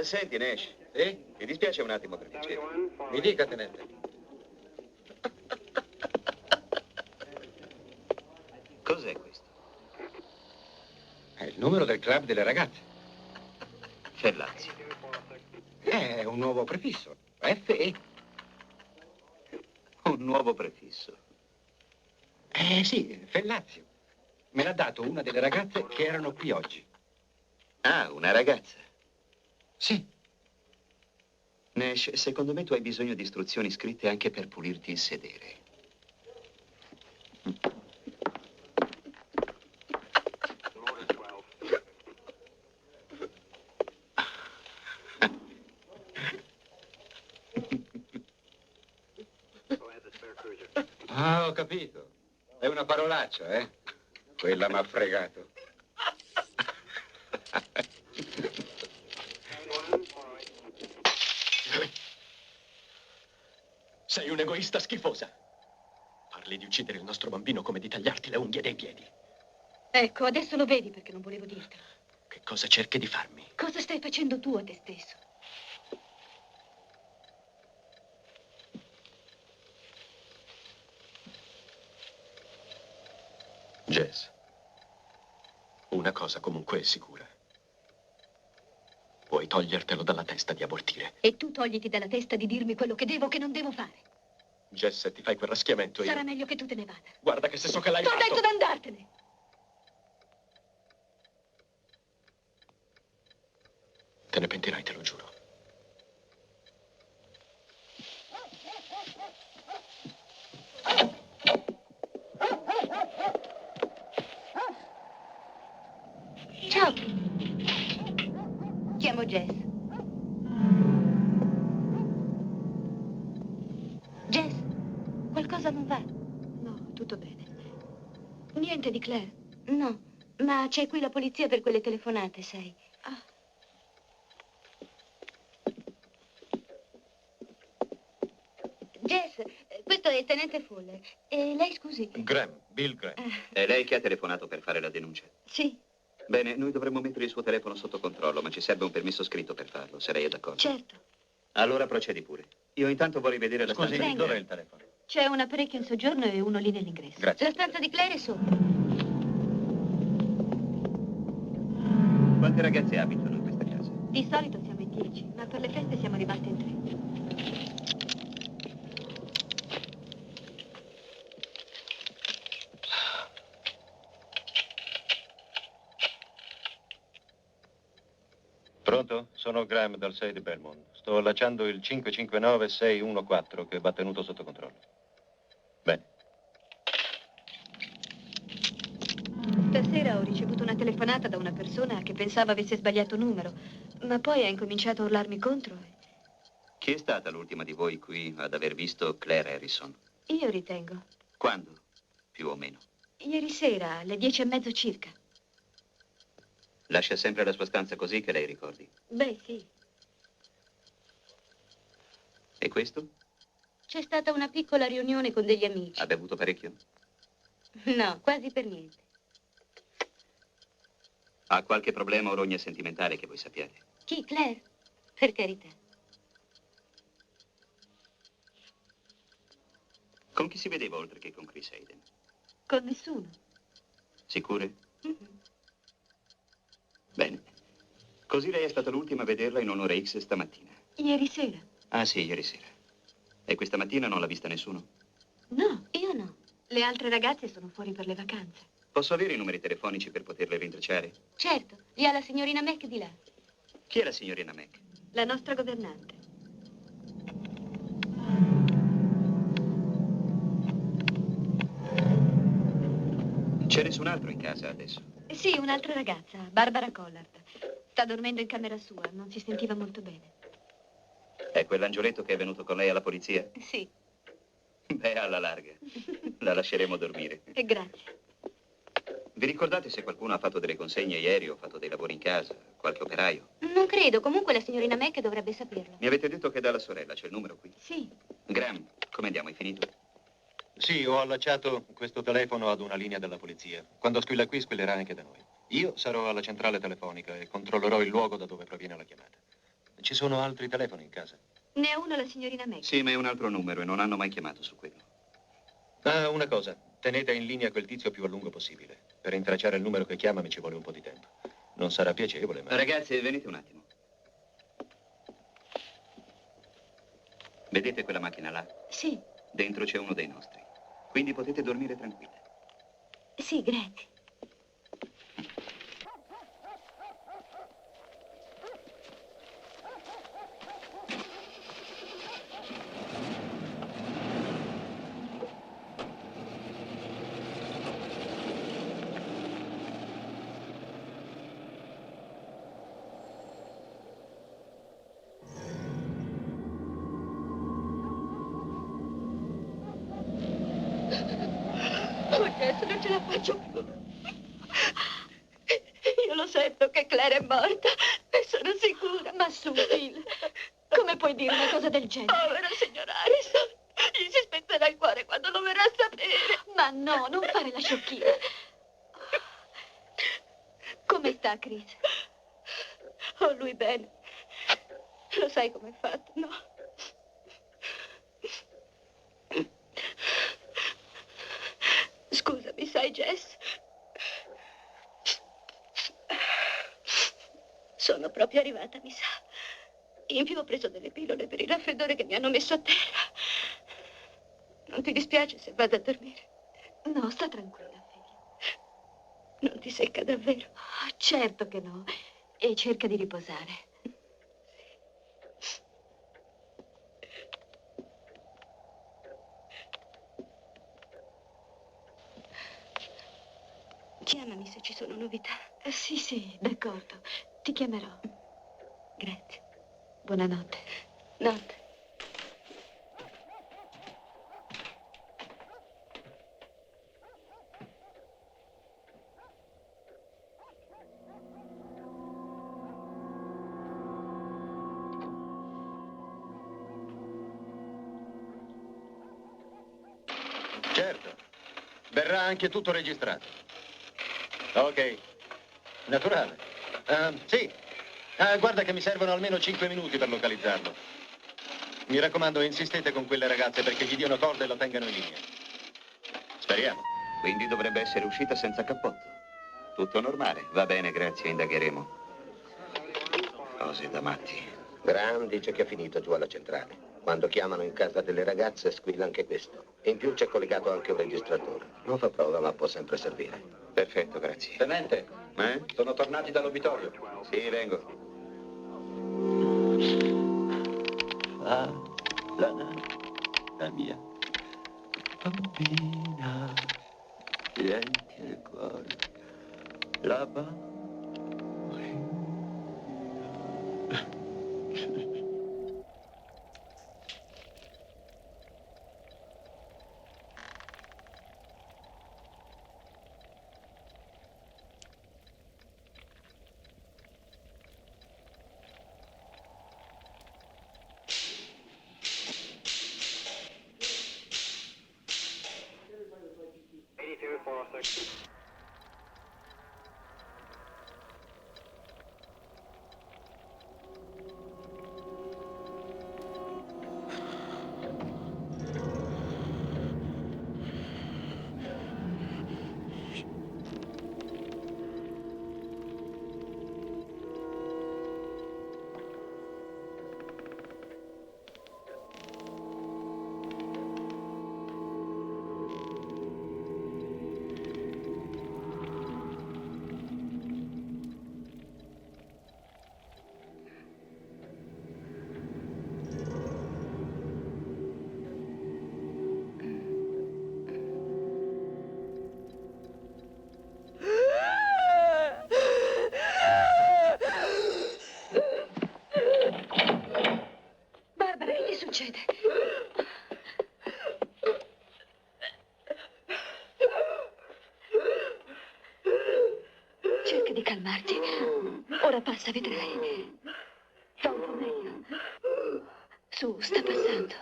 Senti, Nash. Sì? Mi dispiace un attimo per piacere. Mi dica, tenente. Cos'è questo? È il numero del club delle ragazze. Fellazio. È un nuovo prefisso. FE. Un nuovo prefisso. Sì, Fellazio. Me l'ha dato una delle ragazze che erano qui oggi. Ah, una ragazza. Sì. Nash, secondo me tu hai bisogno di istruzioni scritte anche per pulirti il sedere. Ah, ho capito. È una parolaccia, eh? Quella m'ha fregato. Sei un'egoista schifosa. Parli di uccidere il nostro bambino come di tagliarti le unghie dei piedi. Ecco, adesso lo vedi perché non volevo dirtelo. Che cosa cerchi di farmi? Cosa stai facendo tu a te stesso? Jess, una cosa comunque è sicura. Puoi togliertelo dalla testa di abortire. E tu togliti dalla testa di dirmi quello che devo o che non devo fare. Jess, se ti fai quel raschiamento io... Sarà meglio che tu te ne vada. Guarda che se so che l'hai T'ho fatto... detto d'andartene! Te ne pentirai, te lo giuro. Jess. Jess, qualcosa non va? No, tutto bene. Niente di Claire. No, ma c'è qui la polizia per quelle telefonate, sai. Ah. Jess, questo è il tenente Fuller. E lei, scusi? Graham, Bill Graham. È lei che ha telefonato per fare la denuncia? Sì, Bene, noi dovremmo mettere il suo telefono sotto controllo, ma ci serve un permesso scritto per farlo, se lei è d'accordo. certo. Allora procedi pure. Io intanto vorrei vedere la Scusi, stanza. dov'è il telefono? C'è un apparecchio in soggiorno e uno lì nell'ingresso. Grazie. La stanza di Claire è sopra. Quante ragazze abitano in questa casa? Di solito siamo in 10, ma per le feste siamo rimasti in 3. Pronto? Sono Graham dal 6 di Belmont. Sto allacciando il 559-614 che va tenuto sotto controllo. Bene. Stasera ho ricevuto una telefonata da una persona che pensava avesse sbagliato numero, ma poi ha incominciato a urlarmi contro. Chi è stata l'ultima di voi qui ad aver visto Claire Harrison? Io ritengo. Quando? Più o meno. Ieri sera, alle 10:30 circa. Lascia sempre la sua stanza così che lei ricordi. Beh, sì. E questo? C'è stata una piccola riunione con degli amici. Ha bevuto parecchio? No, quasi per niente. Ha qualche problema o rogna sentimentale che voi sappiate? Chi, Claire? Per carità. Con chi si vedeva oltre che con Chris Hayden? Con nessuno. Sicure? Mhm. Bene. Così lei è stata l'ultima a vederla in un'ora X stamattina. Ieri sera. Ah sì, ieri sera. E questa mattina non l'ha vista nessuno? No, Io no. le altre ragazze sono fuori per le vacanze. Posso avere i numeri telefonici per poterle rintracciare? Certo, li ha la signorina Mac di là. Chi è la signorina Mac? La nostra governante. C'è nessun altro in casa adesso? Sì, un'altra ragazza, Barbara Collard. Sta dormendo in camera sua, non si sentiva molto bene. È quell'angioletto che è venuto con lei alla polizia? Sì, Beh, alla larga. La lasceremo dormire. e grazie. Vi ricordate se qualcuno ha fatto delle consegne ieri o fatto dei lavori in casa? Qualche operaio? Non credo, comunque la signorina Mac dovrebbe saperlo. Mi avete detto che dalla sorella c'è il numero qui? Sì. Graham, come andiamo? Hai finito? Sì, ho allacciato questo telefono ad una linea della polizia. Quando squilla qui, squillerà anche da noi. Io sarò alla centrale telefonica e controllerò il luogo da dove proviene la chiamata. Ci sono altri telefoni in casa? Ne ha uno la signorina Mac. Sì, ma è un altro numero e non hanno mai chiamato su quello. Ah, una cosa. Tenete in linea quel tizio più a lungo possibile. Per intracciare il numero che chiama mi ci vuole un po' di tempo. Non sarà piacevole, ma... Ragazzi, venite un attimo. Vedete quella macchina là? Sì, Dentro c'è uno dei nostri. Quindi potete dormire tranquilli. sì, grazie. Oh, Jess, non ce la faccio più. Io lo sento che Claire è morta e sono sicura. Ma su, Phil, come puoi dire una cosa del genere? Povera signora Harrison, gli si spezzelà il cuore quando lo verrà a sapere. Ma no, non fare la sciocchina. Come sta, Chris? Oh, lui bene. Lo sai com'è fatto, no? Scusami, sai, Jess? Sono proprio arrivata, mi sa. In più ho preso delle pillole per il raffreddore che mi hanno messo a terra. Non ti dispiace se vado a dormire? No, sta tranquilla, figlia. Non ti secca davvero? Oh, certo che no. E cerca di riposare. Chiamami se ci sono novità. Sì, sì, d'accordo. Ti chiamerò. Grazie. Buonanotte. Notte. Certo. Verrà anche tutto registrato. Ok. Naturale. Sì. Guarda che mi servono almeno 5 minuti per localizzarlo. Mi raccomando, insistete con quelle ragazze perché gli diano corda e lo tengano in linea. Speriamo. Quindi dovrebbe essere uscita senza cappotto. Tutto normale. Va bene, grazie, indagheremo. Cose da matti. Grande dice che è finito giù alla centrale. Quando chiamano in casa delle ragazze squilla anche questo. In più c'è collegato anche un registratore. Non fa prova, ma può sempre servire. Perfetto, grazie. Tenente, sono tornati dall'obitorio. Sì, vengo. La mia bambina, silenti nel cuore, la bambina. Barbara, che ti succede? Cerca di calmarti. Ora passa, vedrai. Sta un po' meglio. Su, sta passando.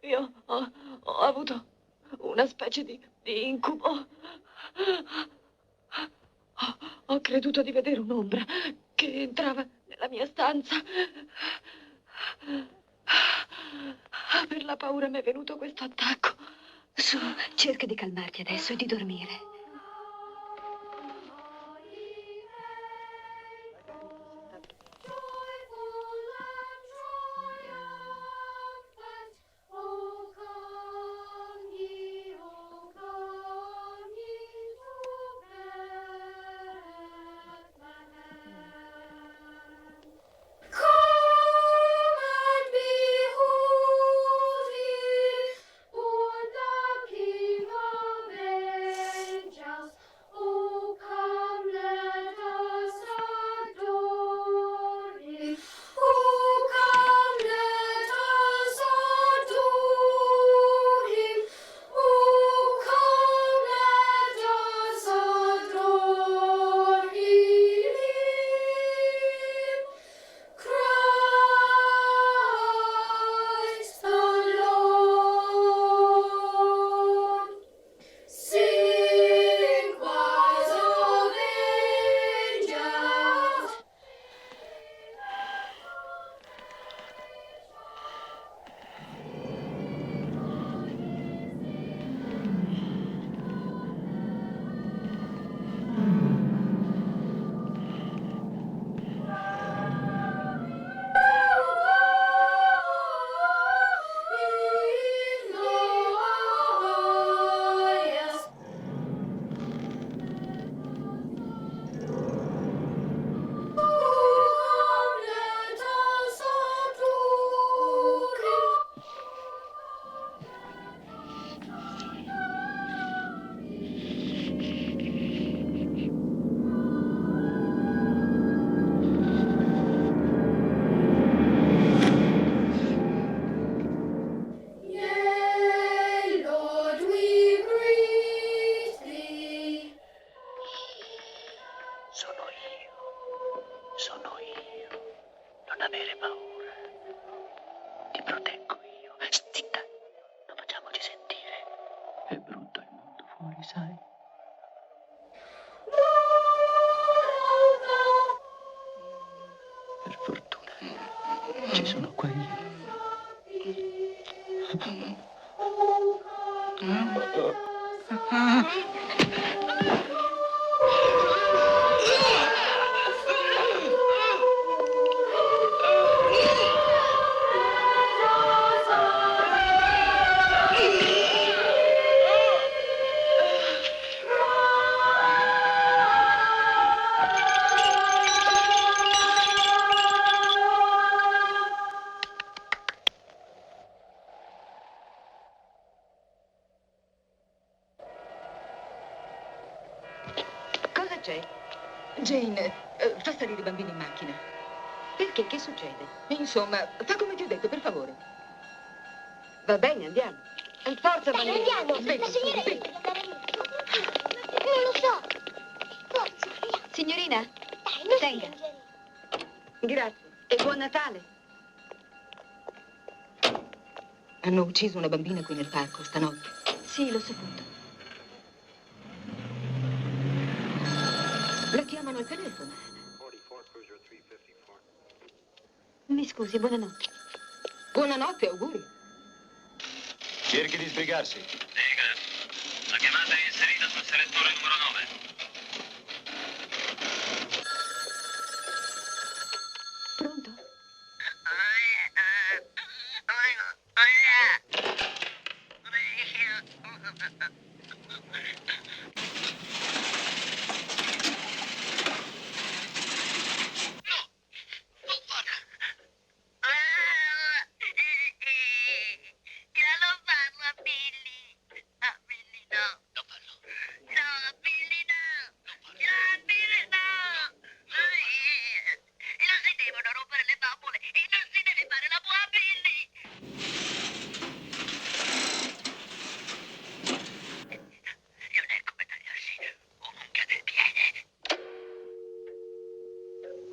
Io ho avuto una specie di incubo. Ho creduto di vedere un'ombra che entrava nella mia stanza. Per la paura mi è venuto questo attacco. Su, cerca di calmarti adesso e di dormire. Cosa c'è? Jane, fa salire i bambini in macchina. Perché? Che succede? Insomma, fa come ti ho detto, per favore. Va bene, andiamo. Forza, Dai, bambini. andiamo. Svegli, La signorina svegli. deve andare via. Non lo so. Forza, andiamo. Signorina, Dai, non tenga. spingere. Grazie. E buon Natale. Hanno ucciso una bambina qui nel parco stanotte. Sì, l'ho saputo. La chiamano al telefono. Mi scusi, buonanotte. Buonanotte, auguri. Cerchi di sbrigarsi. Dica, la chiamata è inserita sul selettore numero 9. Pronto?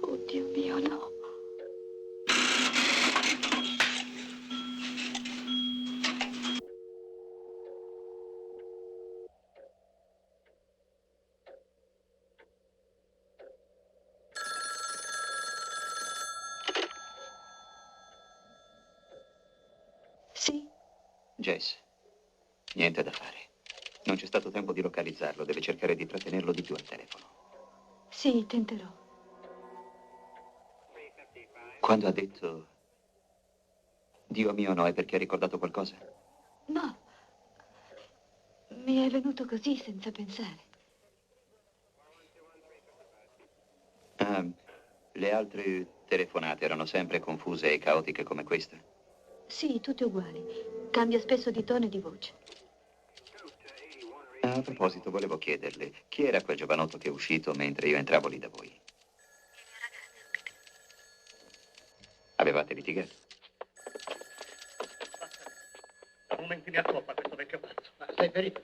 Oddio mio, no. Sì? Jess, niente da fare. Non c'è stato tempo di localizzarlo, deve cercare di trattenerlo di più al telefono. Sì, tenterò. Quando ha detto Dio mio no, è perché ha ricordato qualcosa? No. Mi è venuto così senza pensare. Ah, le altre telefonate erano sempre confuse e caotiche come questa? Sì, tutte uguali. Cambia spesso di tono e di voce. A proposito, volevo chiederle, chi era quel giovanotto che è uscito mentre io entravo lì da voi? Avevate litigato? Da momenti mi accoppa questo vecchio pazzo. Ma stai ferito?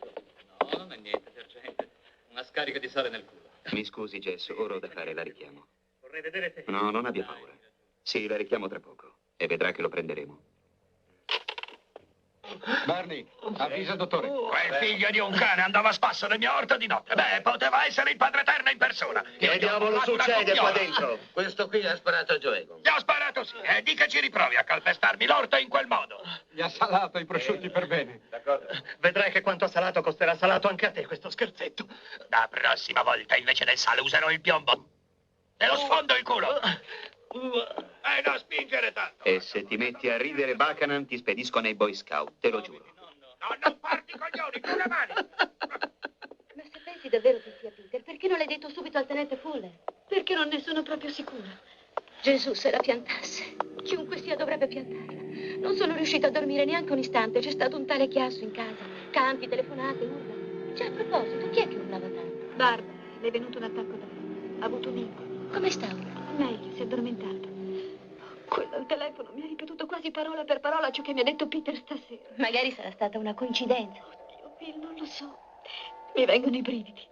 No, non è niente, sergente. Una scarica di sale nel culo. Mi scusi, Jess, ora ho da fare, la richiamo. Vorrei vedere te. No, non abbia paura. Sì, la richiamo tra poco e vedrà che lo prenderemo. Barney, avvisa il dottore. Quel figlio di un cane andava a spasso nel mio orto di notte. Beh, poteva essere il Padre Eterno in persona. Che diavolo succede qua dentro? Questo qui ha sparato a Joego. Gli ho sparato sì, e dica ci riprovi a calpestarmi l'orto in quel modo. Gli ha salato i prosciutti per bene. D'accordo. Vedrai che quanto ha salato costerà salato anche a te questo scherzetto. La prossima volta invece del sale userò il piombo. Te lo sfondo il culo. Non spingere tanto. E se ti metti a ridere, Buchanan, ti spedisco nei Boy Scout, te lo giuro. No, non farti coglioni, tu le mani. Ma se pensi davvero che sia Peter, perché non l'hai detto subito al tenente Fuller? Perché non ne sono proprio sicura. Gesù, se la piantasse. Chiunque sia dovrebbe piantarla. Non sono riuscita a dormire neanche un istante. C'è stato un tale chiasso in casa. Canti, telefonate, urla. Cioè, a proposito, chi è che urlava tanto? Barbara, le è venuto un attacco d'aria. Ha avuto un incubo. Come sta ora? Meglio, si è addormentata. Quello al telefono mi ha ripetuto quasi parola per parola ciò che mi ha detto Peter stasera. Magari sarà stata una coincidenza. Oddio, Bill, non lo so. Mi vengono i brividi.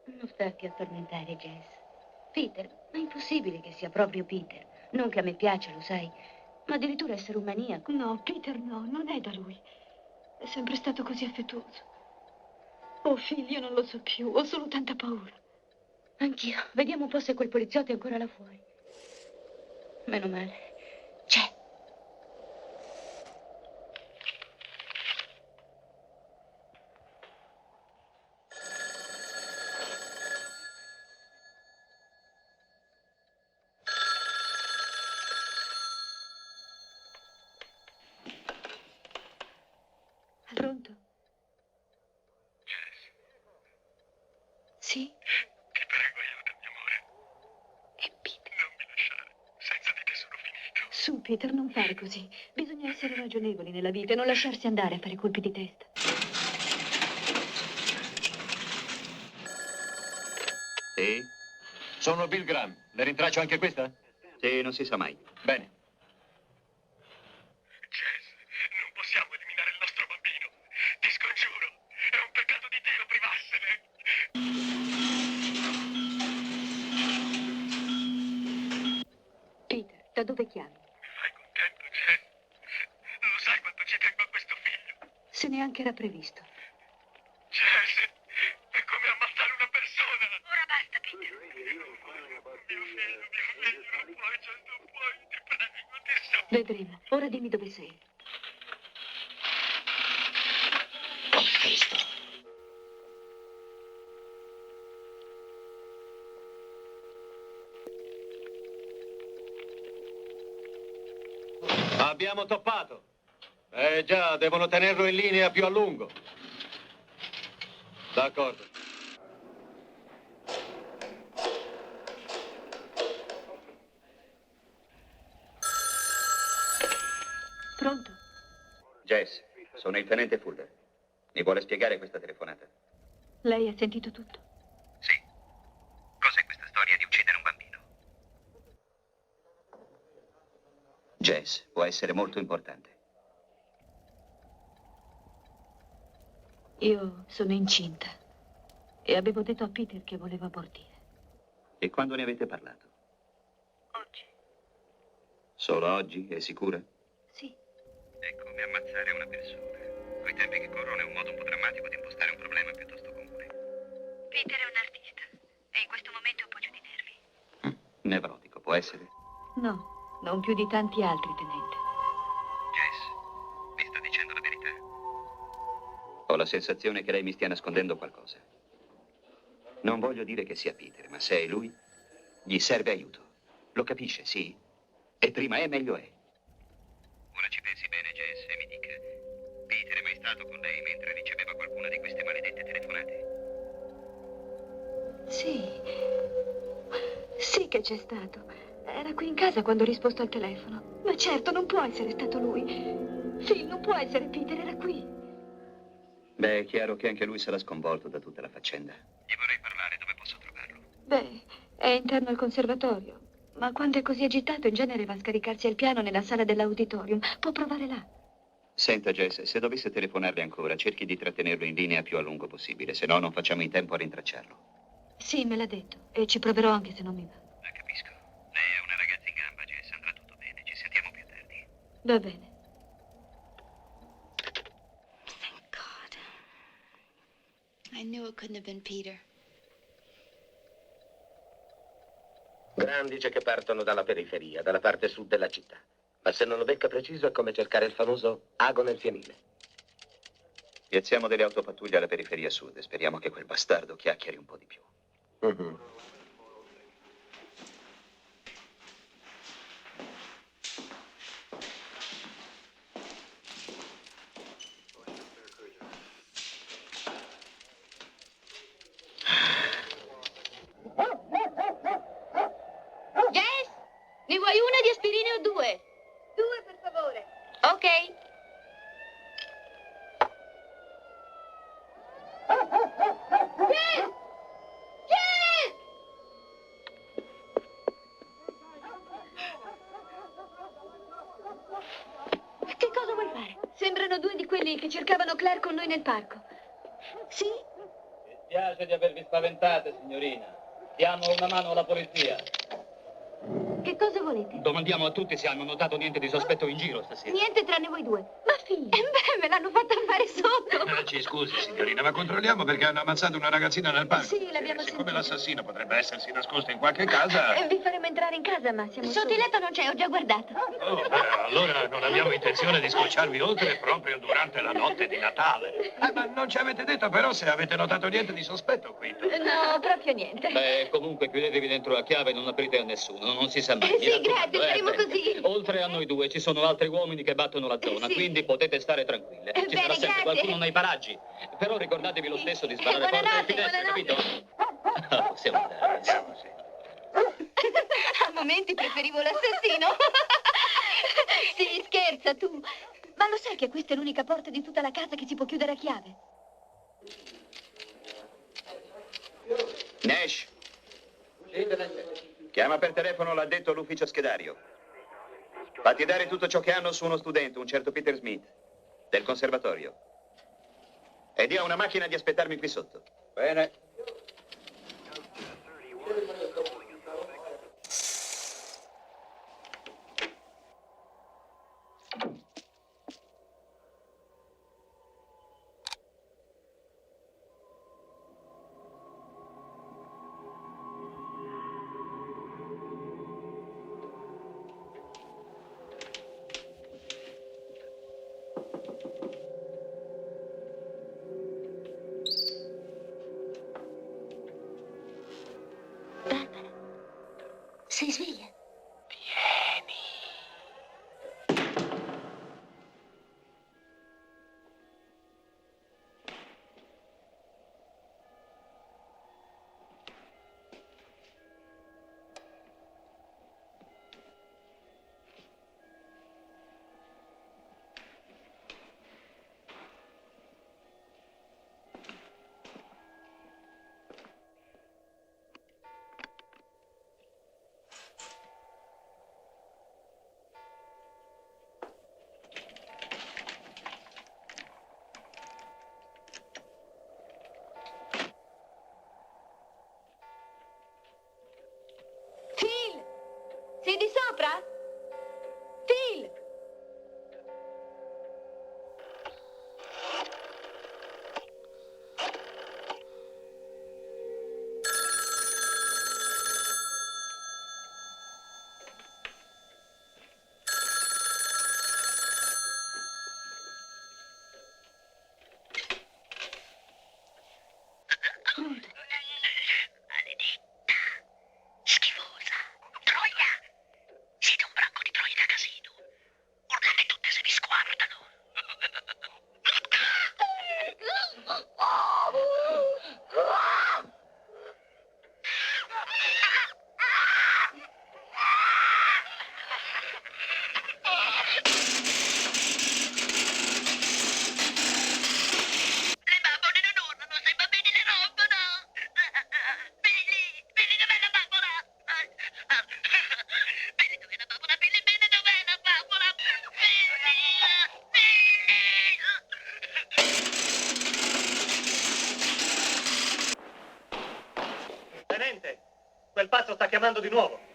Non starti a tormentare, Jess. Peter, ma è impossibile che sia proprio Peter. Non che a me piaccia, lo sai, ma addirittura essere un maniaco. No, Peter no, non è da lui. È sempre stato così affettuoso. Oh, Phil, io non lo so più, ho solo tanta paura. Anch'io. Vediamo un po' se quel poliziotto è ancora là fuori. Meno male. C'è. Pronto? Jess. Sì? Ti prego, aiutami, amore. È Peter. Non mi lasciare. Senza di te sono finito. Su, Peter, non fare così. Bisogna essere ragionevoli nella vita e non lasciarsi andare a fare colpi di testa. Sì? Sono Bill Graham. Le rintraccio anche questa? Sì, non si sa mai. Bene. Jess, non possiamo eliminare il nostro bambino. Ti scongiuro. È un peccato di Dio privarsene. Peter, da dove chiami? Mi fai contento, Jess. Lo sai quanto ci tengo a questo figlio. Se neanche era previsto. Jess, è come ammazzare una persona. Ora basta, Peter. Mio figlio, non puoi, Jess, non puoi. Ti prego, ti so. Vedremo. Ora dimmi dove sei. Cristo. Abbiamo toppato. Già, devono tenerlo in linea più a lungo. D'accordo. Pronto? Jess, sono il tenente Fuller. Mi vuole spiegare questa telefonata? Lei ha sentito tutto? Sì. Cos'è questa storia di uccidere un bambino? Jess, può essere molto importante. Io sono incinta e avevo detto a Peter che volevo abortire. E quando ne avete parlato? Oggi. Solo oggi? È sicura? Sì. È come ammazzare una persona. Coi tempi che corrono è un modo un po' drammatico di impostare un problema piuttosto comune. Peter è un artista e in questo momento è un po' giù di nervi. Nevrotico, può essere? No, non più di tanti altri, tenente. Jess, mi sta dicendo la verità? Ho la sensazione che lei mi stia nascondendo qualcosa. Non voglio dire che sia Peter, ma se è lui, gli serve aiuto. Lo capisce, sì? E prima è, meglio è. Ora ci pensi bene, Jess, e mi dica. Peter è mai stato con lei mentre riceveva qualcuna di queste maledette telefonate? Sì. Sì che c'è stato. Era qui in casa quando ho risposto al telefono. Ma certo, non può essere stato lui. Phil, non può essere Peter, era qui. Beh, è chiaro che anche lui sarà sconvolto da tutta la faccenda. Gli vorrei parlare, dove posso trovarlo? Beh, è interno al conservatorio. Ma quando è così agitato, in genere va a scaricarsi al piano nella sala dell'auditorium. Può provare là. Senta, Jess, se dovesse telefonarle ancora, cerchi di trattenerlo in linea più a lungo possibile, se no non facciamo in tempo a rintracciarlo. Sì, me l'ha detto. E ci proverò anche se non mi va. La capisco. Lei è una ragazza in gamba, Jess, andrà tutto bene. Ci sentiamo più tardi. Va bene. Thank God. I knew it couldn't have been Peter. Graham dice che partono dalla periferia, dalla parte sud della città. Ma se non lo becca preciso è come cercare il famoso ago nel fienile. Piazziamo delle autopattuglie alla periferia sud e speriamo che quel bastardo chiacchieri un po' di più. Jess, ne vuoi una di aspirine o due? Due, per favore. Ok. Jess! Jess! Che cosa vuoi fare? Sembrano due di quelli che cercavano Claire con noi nel parco. Sì? Mi spiace di avervi spaventate, signorina. Diamo una mano alla polizia. Che cosa volete? Domandiamo a tutti se hanno notato niente di sospetto in giro stasera. Niente tranne voi due. Ma figli. Beh, me l'hanno fatta fare sotto. Ci scusi, signorina, ma controlliamo perché hanno ammazzato una ragazzina nel parco. Sì, l'abbiamo Siccome sentito. l'assassino potrebbe essersi nascosto in qualche casa... Vi faremo entrare in casa, ma siamo sotto il letto non c'è, ho già guardato. Oh, allora non abbiamo intenzione di scocciarvi oltre proprio durante la notte di Natale. Ma non ci avete detto però se avete notato niente di sospetto qui. No, proprio niente. Beh, comunque chiudetevi dentro la chiave e non aprite a nessuno, non si sa mai. Sì, grazie, faremo bene. così. Oltre a noi due ci sono altri uomini che battono la zona, Sì. quindi potete stare tranquille. Ci Bene, sarà sempre grazie. qualcuno nei paraggi. Però ricordatevi lo stesso di sparare porte e finestre, capito? Possiamo andare. Andiamo, sì. A momenti preferivo l'assassino. Sì, scherza tu. Ma lo sai che questa è l'unica porta di tutta la casa che si può chiudere a chiave? Nash. Chiama per telefono l'addetto all'ufficio schedario. Fatti dare tutto ciò che hanno su uno studente, un certo Peter Smith, del conservatorio. E dia una macchina di aspettarmi qui sotto. Bene. Sei sveglia? Sei di sopra? Phil! Tenente, quel pazzo sta chiamando di nuovo.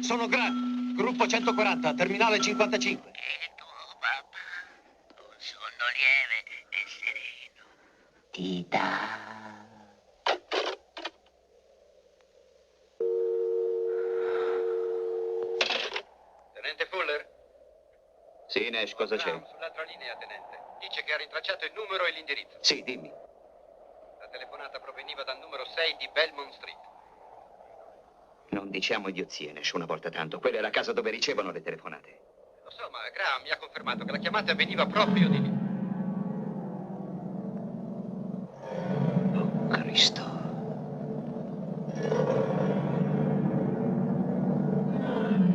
Sono grande, gruppo 140, terminale 55. Il tuo papà, un sonno lieve e sereno, ti dà. Tenente Fuller? Sì, Nash, cosa c'è? Brown, sull'altra linea, tenente. Dice che ha rintracciato il numero e l'indirizzo. Sì, dimmi. La telefonata proveniva dal numero 6 di Belmont Street. Non diciamo idiozie, Nash, una volta tanto. Quella è la casa dove ricevono le telefonate. Lo so, ma Graham mi ha confermato che la chiamata veniva proprio di lì. Oh, Cristo.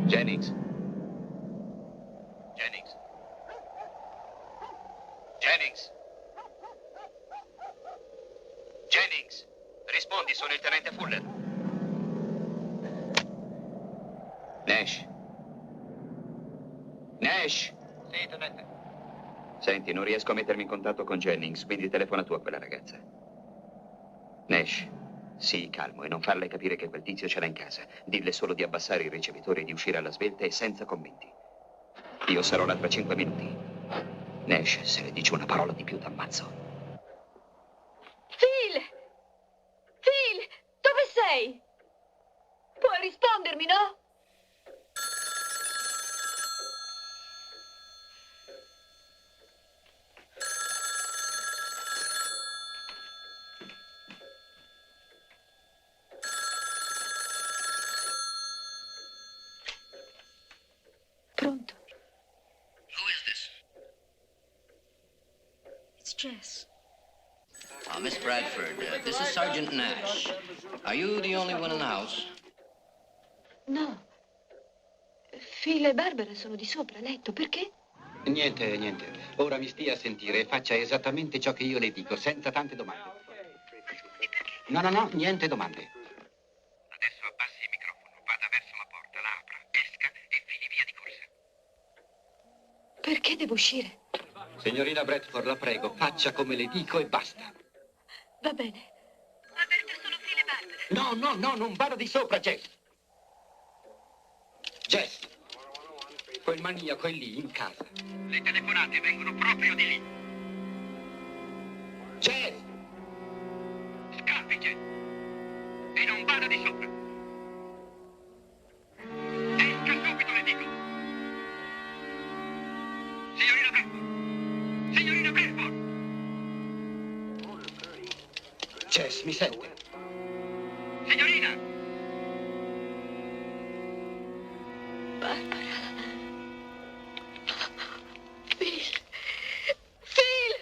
Jennings. Jennings. Jennings. rispondi, sono il tenente Fuller. Nash. Nash. Sì, tenente. Senti, non riesco a mettermi in contatto con Jennings, quindi telefona tu a quella ragazza. Nash, sii calmo e non farle capire che quel tizio ce l'ha in casa. Dille solo di abbassare il ricevitore e di uscire alla svelta e senza commenti. Io sarò là tra 5 minuti. Nash, se le dici una parola di più t'ammazzo. Phil! Phil! Dove sei? Puoi rispondermi, no? Pronto? Who is this? It's Jess. Miss Bradford, this is Sergeant Nash. Are you the only one in the house? No. Phil e Barbara sono di sopra, a letto. Perché? Niente, niente. Ora mi stia a sentire e faccia esattamente ciò che io le dico, senza tante domande. No, niente domande. Adesso abbassi il microfono, vada verso la porta, la apra, esca e fili via di corsa. Perché devo uscire? Signorina Bradford, la prego, faccia come le dico e basta. Va bene. Avverte solo Phil e Barbara. No, non vada di sopra, Jess. Jess, quel maniaco è lì, in casa. Le telefonate vengono proprio di lì. Jess! Scappi, Jess. E non vada di sopra. Esca subito, le dico. Signorina Bradford. Signorina Bradford. Jess, mi sente? Signorina. Barbara. Phil. Phil!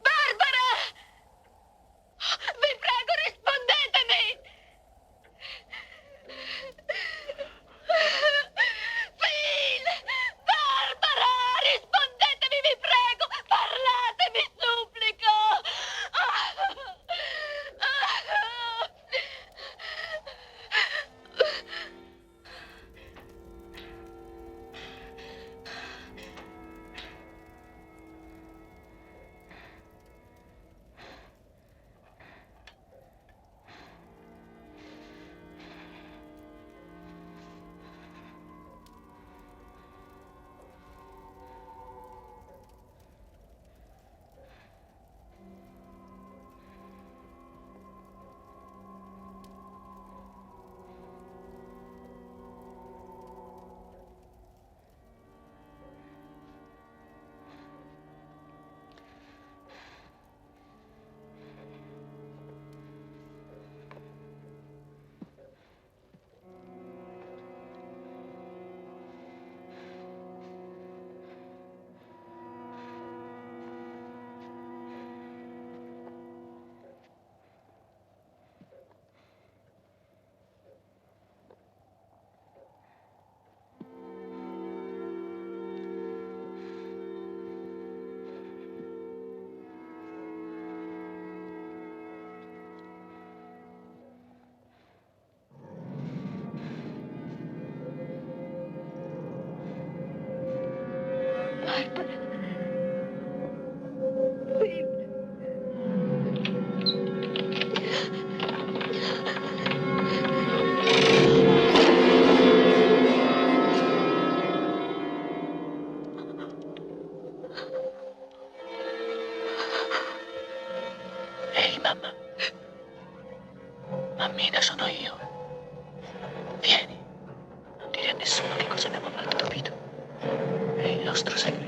Barbara! Vi prego, rispondetemi! Phil! Barbara! Rispondetemi, vi prego! Parlatemi, supplico! Ehi, mamma. Mammina, sono io. Vieni. Non dire a nessuno che cosa abbiamo fatto, capito? È il nostro segreto.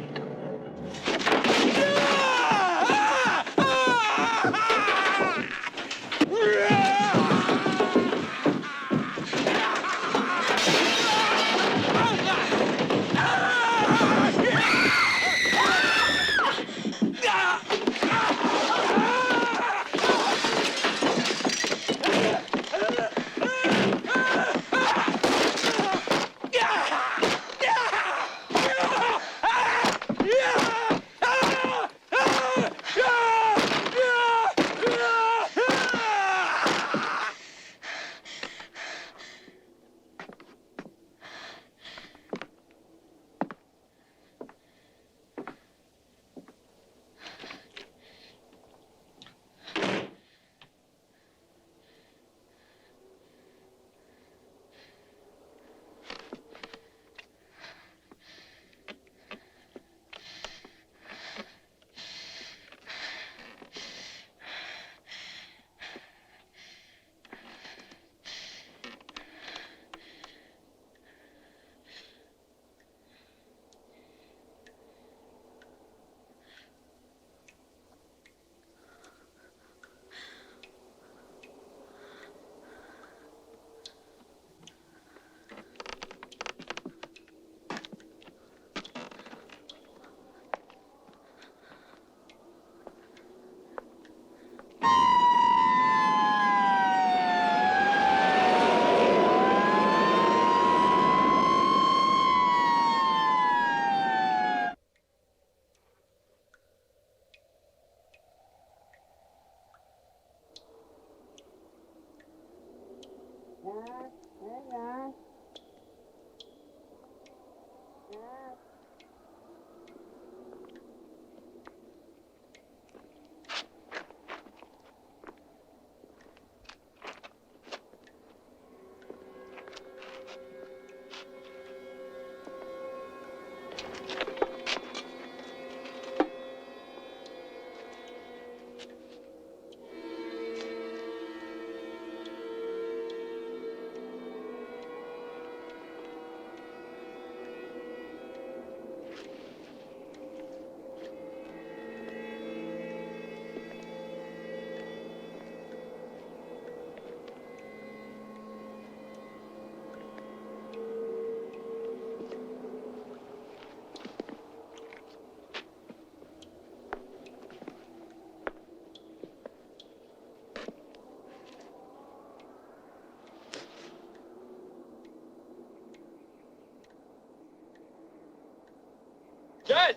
Jess!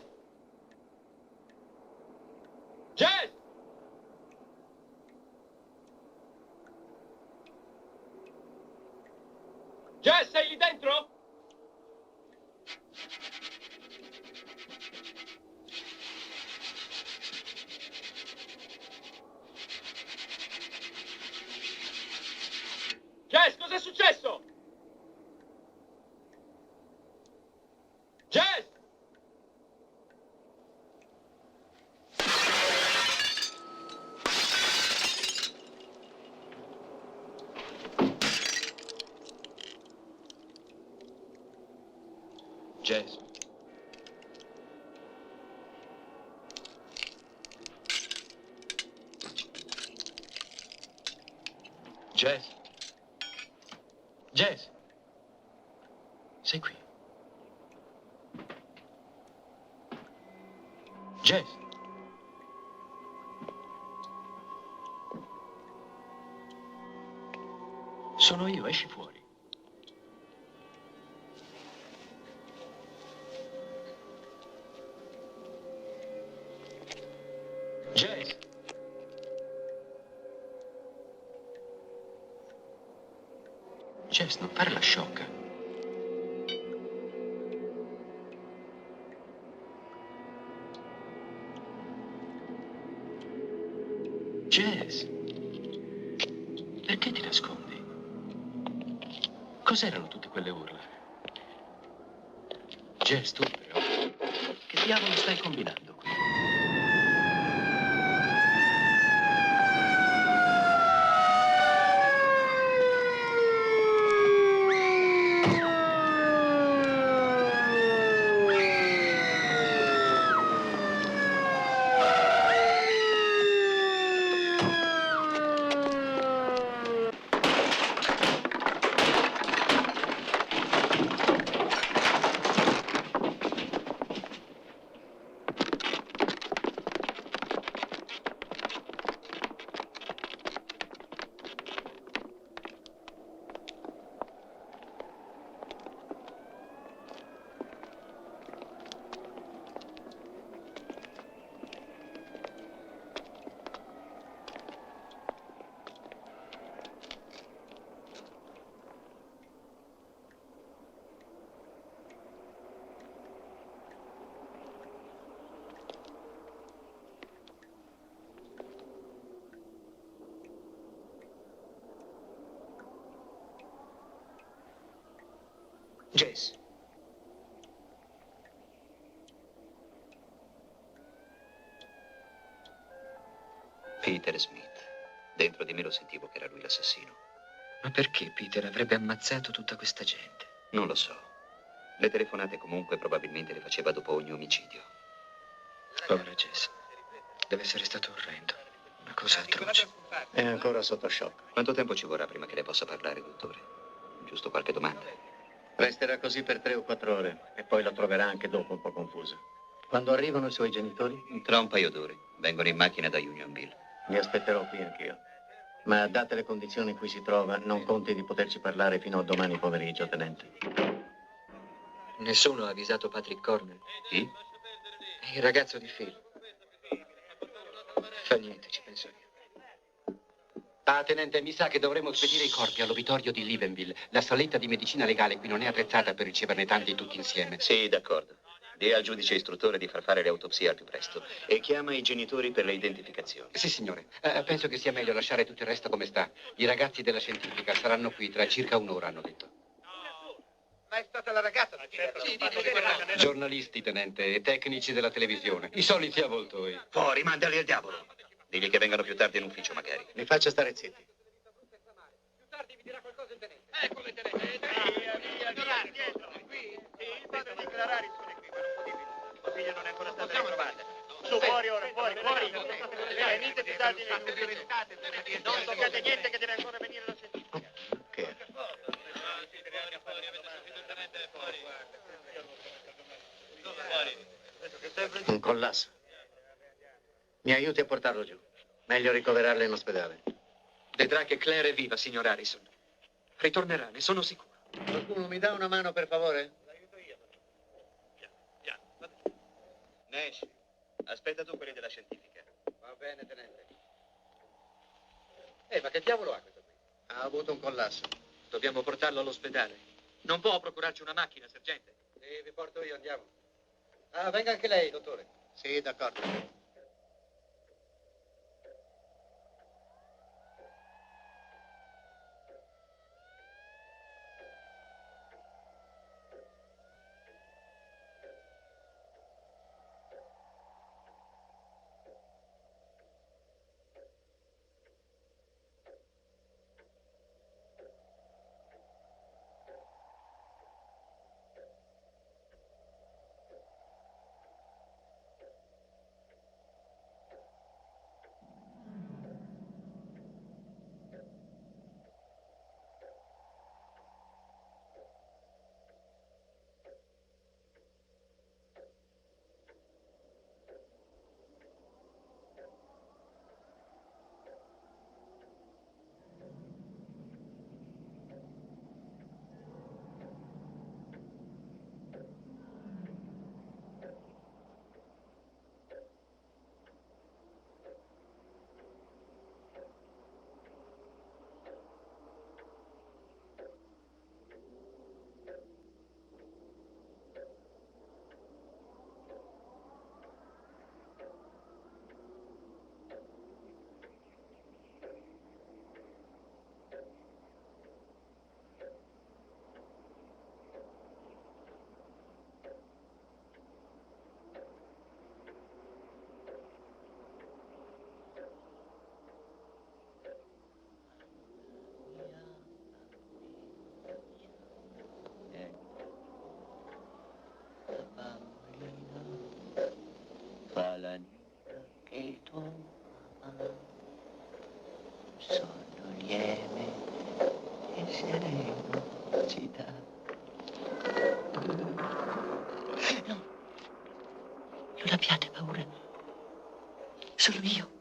Jess! Jess, sei lì dentro? Jess, cos'è successo? Jess! Jess. Jess. Jess. Sei qui. Jess. Sono io, esci fuori. Jess. Jess, non fare la sciocca. Jess, perché ti nascondi? Cos'erano tutte quelle urla? Jess, tu però, che diavolo stai combinando qui? Jess. Peter Smith. Dentro di me lo sentivo che era lui l'assassino. Ma perché Peter avrebbe ammazzato tutta questa gente? Non lo so. Le telefonate comunque probabilmente le faceva dopo ogni omicidio. Povera Jess. Deve essere stato orrendo. Una cosa atroce. È ancora sotto shock. Quanto tempo ci vorrà prima che lei possa parlare, dottore? Giusto qualche domanda? Resterà così per 3 o 4 ore e poi la troverà anche dopo un po' confusa. Quando arrivano i suoi genitori? Tra un paio d'ore. Vengono in macchina da Unionville. Mi aspetterò qui anch'io. Ma date le condizioni in cui si trova, non conti di poterci parlare fino a domani pomeriggio, tenente. Nessuno ha avvisato Patrick Cornell? Chi? Il ragazzo di Phil. Fa niente, ci penso io. Ah, tenente, mi sa che dovremmo spedire i corpi all'obitorio di Livenville. La saletta di medicina legale qui non è attrezzata per riceverne tanti tutti insieme. Sì, d'accordo. Dì al giudice istruttore di far fare le autopsie al più presto e chiama i genitori per le identificazioni. Sì, signore. Penso che sia meglio lasciare tutto il resto come sta. I ragazzi della scientifica saranno qui tra circa un'ora, hanno detto. Ma è stata la ragazza? Giornalisti, tenente, e tecnici della televisione. I soliti avvoltoi. Fuori, mandali al diavolo. Digli che vengano più tardi in ufficio, magari. Li faccia stare zitti. Più tardi vi dirà qualcosa il tenente. Eccolo il tenente. Via, dietro. Qui? Sì, il padre di Clara Harrison è qui, ma non può dirvi. Suo figlio non è ancora stato ritrovato. Su, fuori ora, fuori. Venite più tardi nell'ufficio. Non toccate niente che deve ancora venire la scientifica. Che? Un collasso. Mi aiuti a portarlo giù. Meglio ricoverarlo in ospedale. Vedrà che Claire è viva, signor Harrison. Ritornerà, ne sono sicuro. Qualcuno mi dà una mano, per favore? Nash, aspetta tu quelli della scientifica. Va bene, tenente. Ma che diavolo ha questo qui? Ha avuto un collasso. Dobbiamo portarlo all'ospedale. Non può procurarci una macchina, sergente? Sì, vi porto io, andiamo. Ah, venga anche lei, dottore. Sì, d'accordo. Fa la nido che il tuo mamma, sonno lieve e sereno ci dà. No, non abbiate paura, sono io.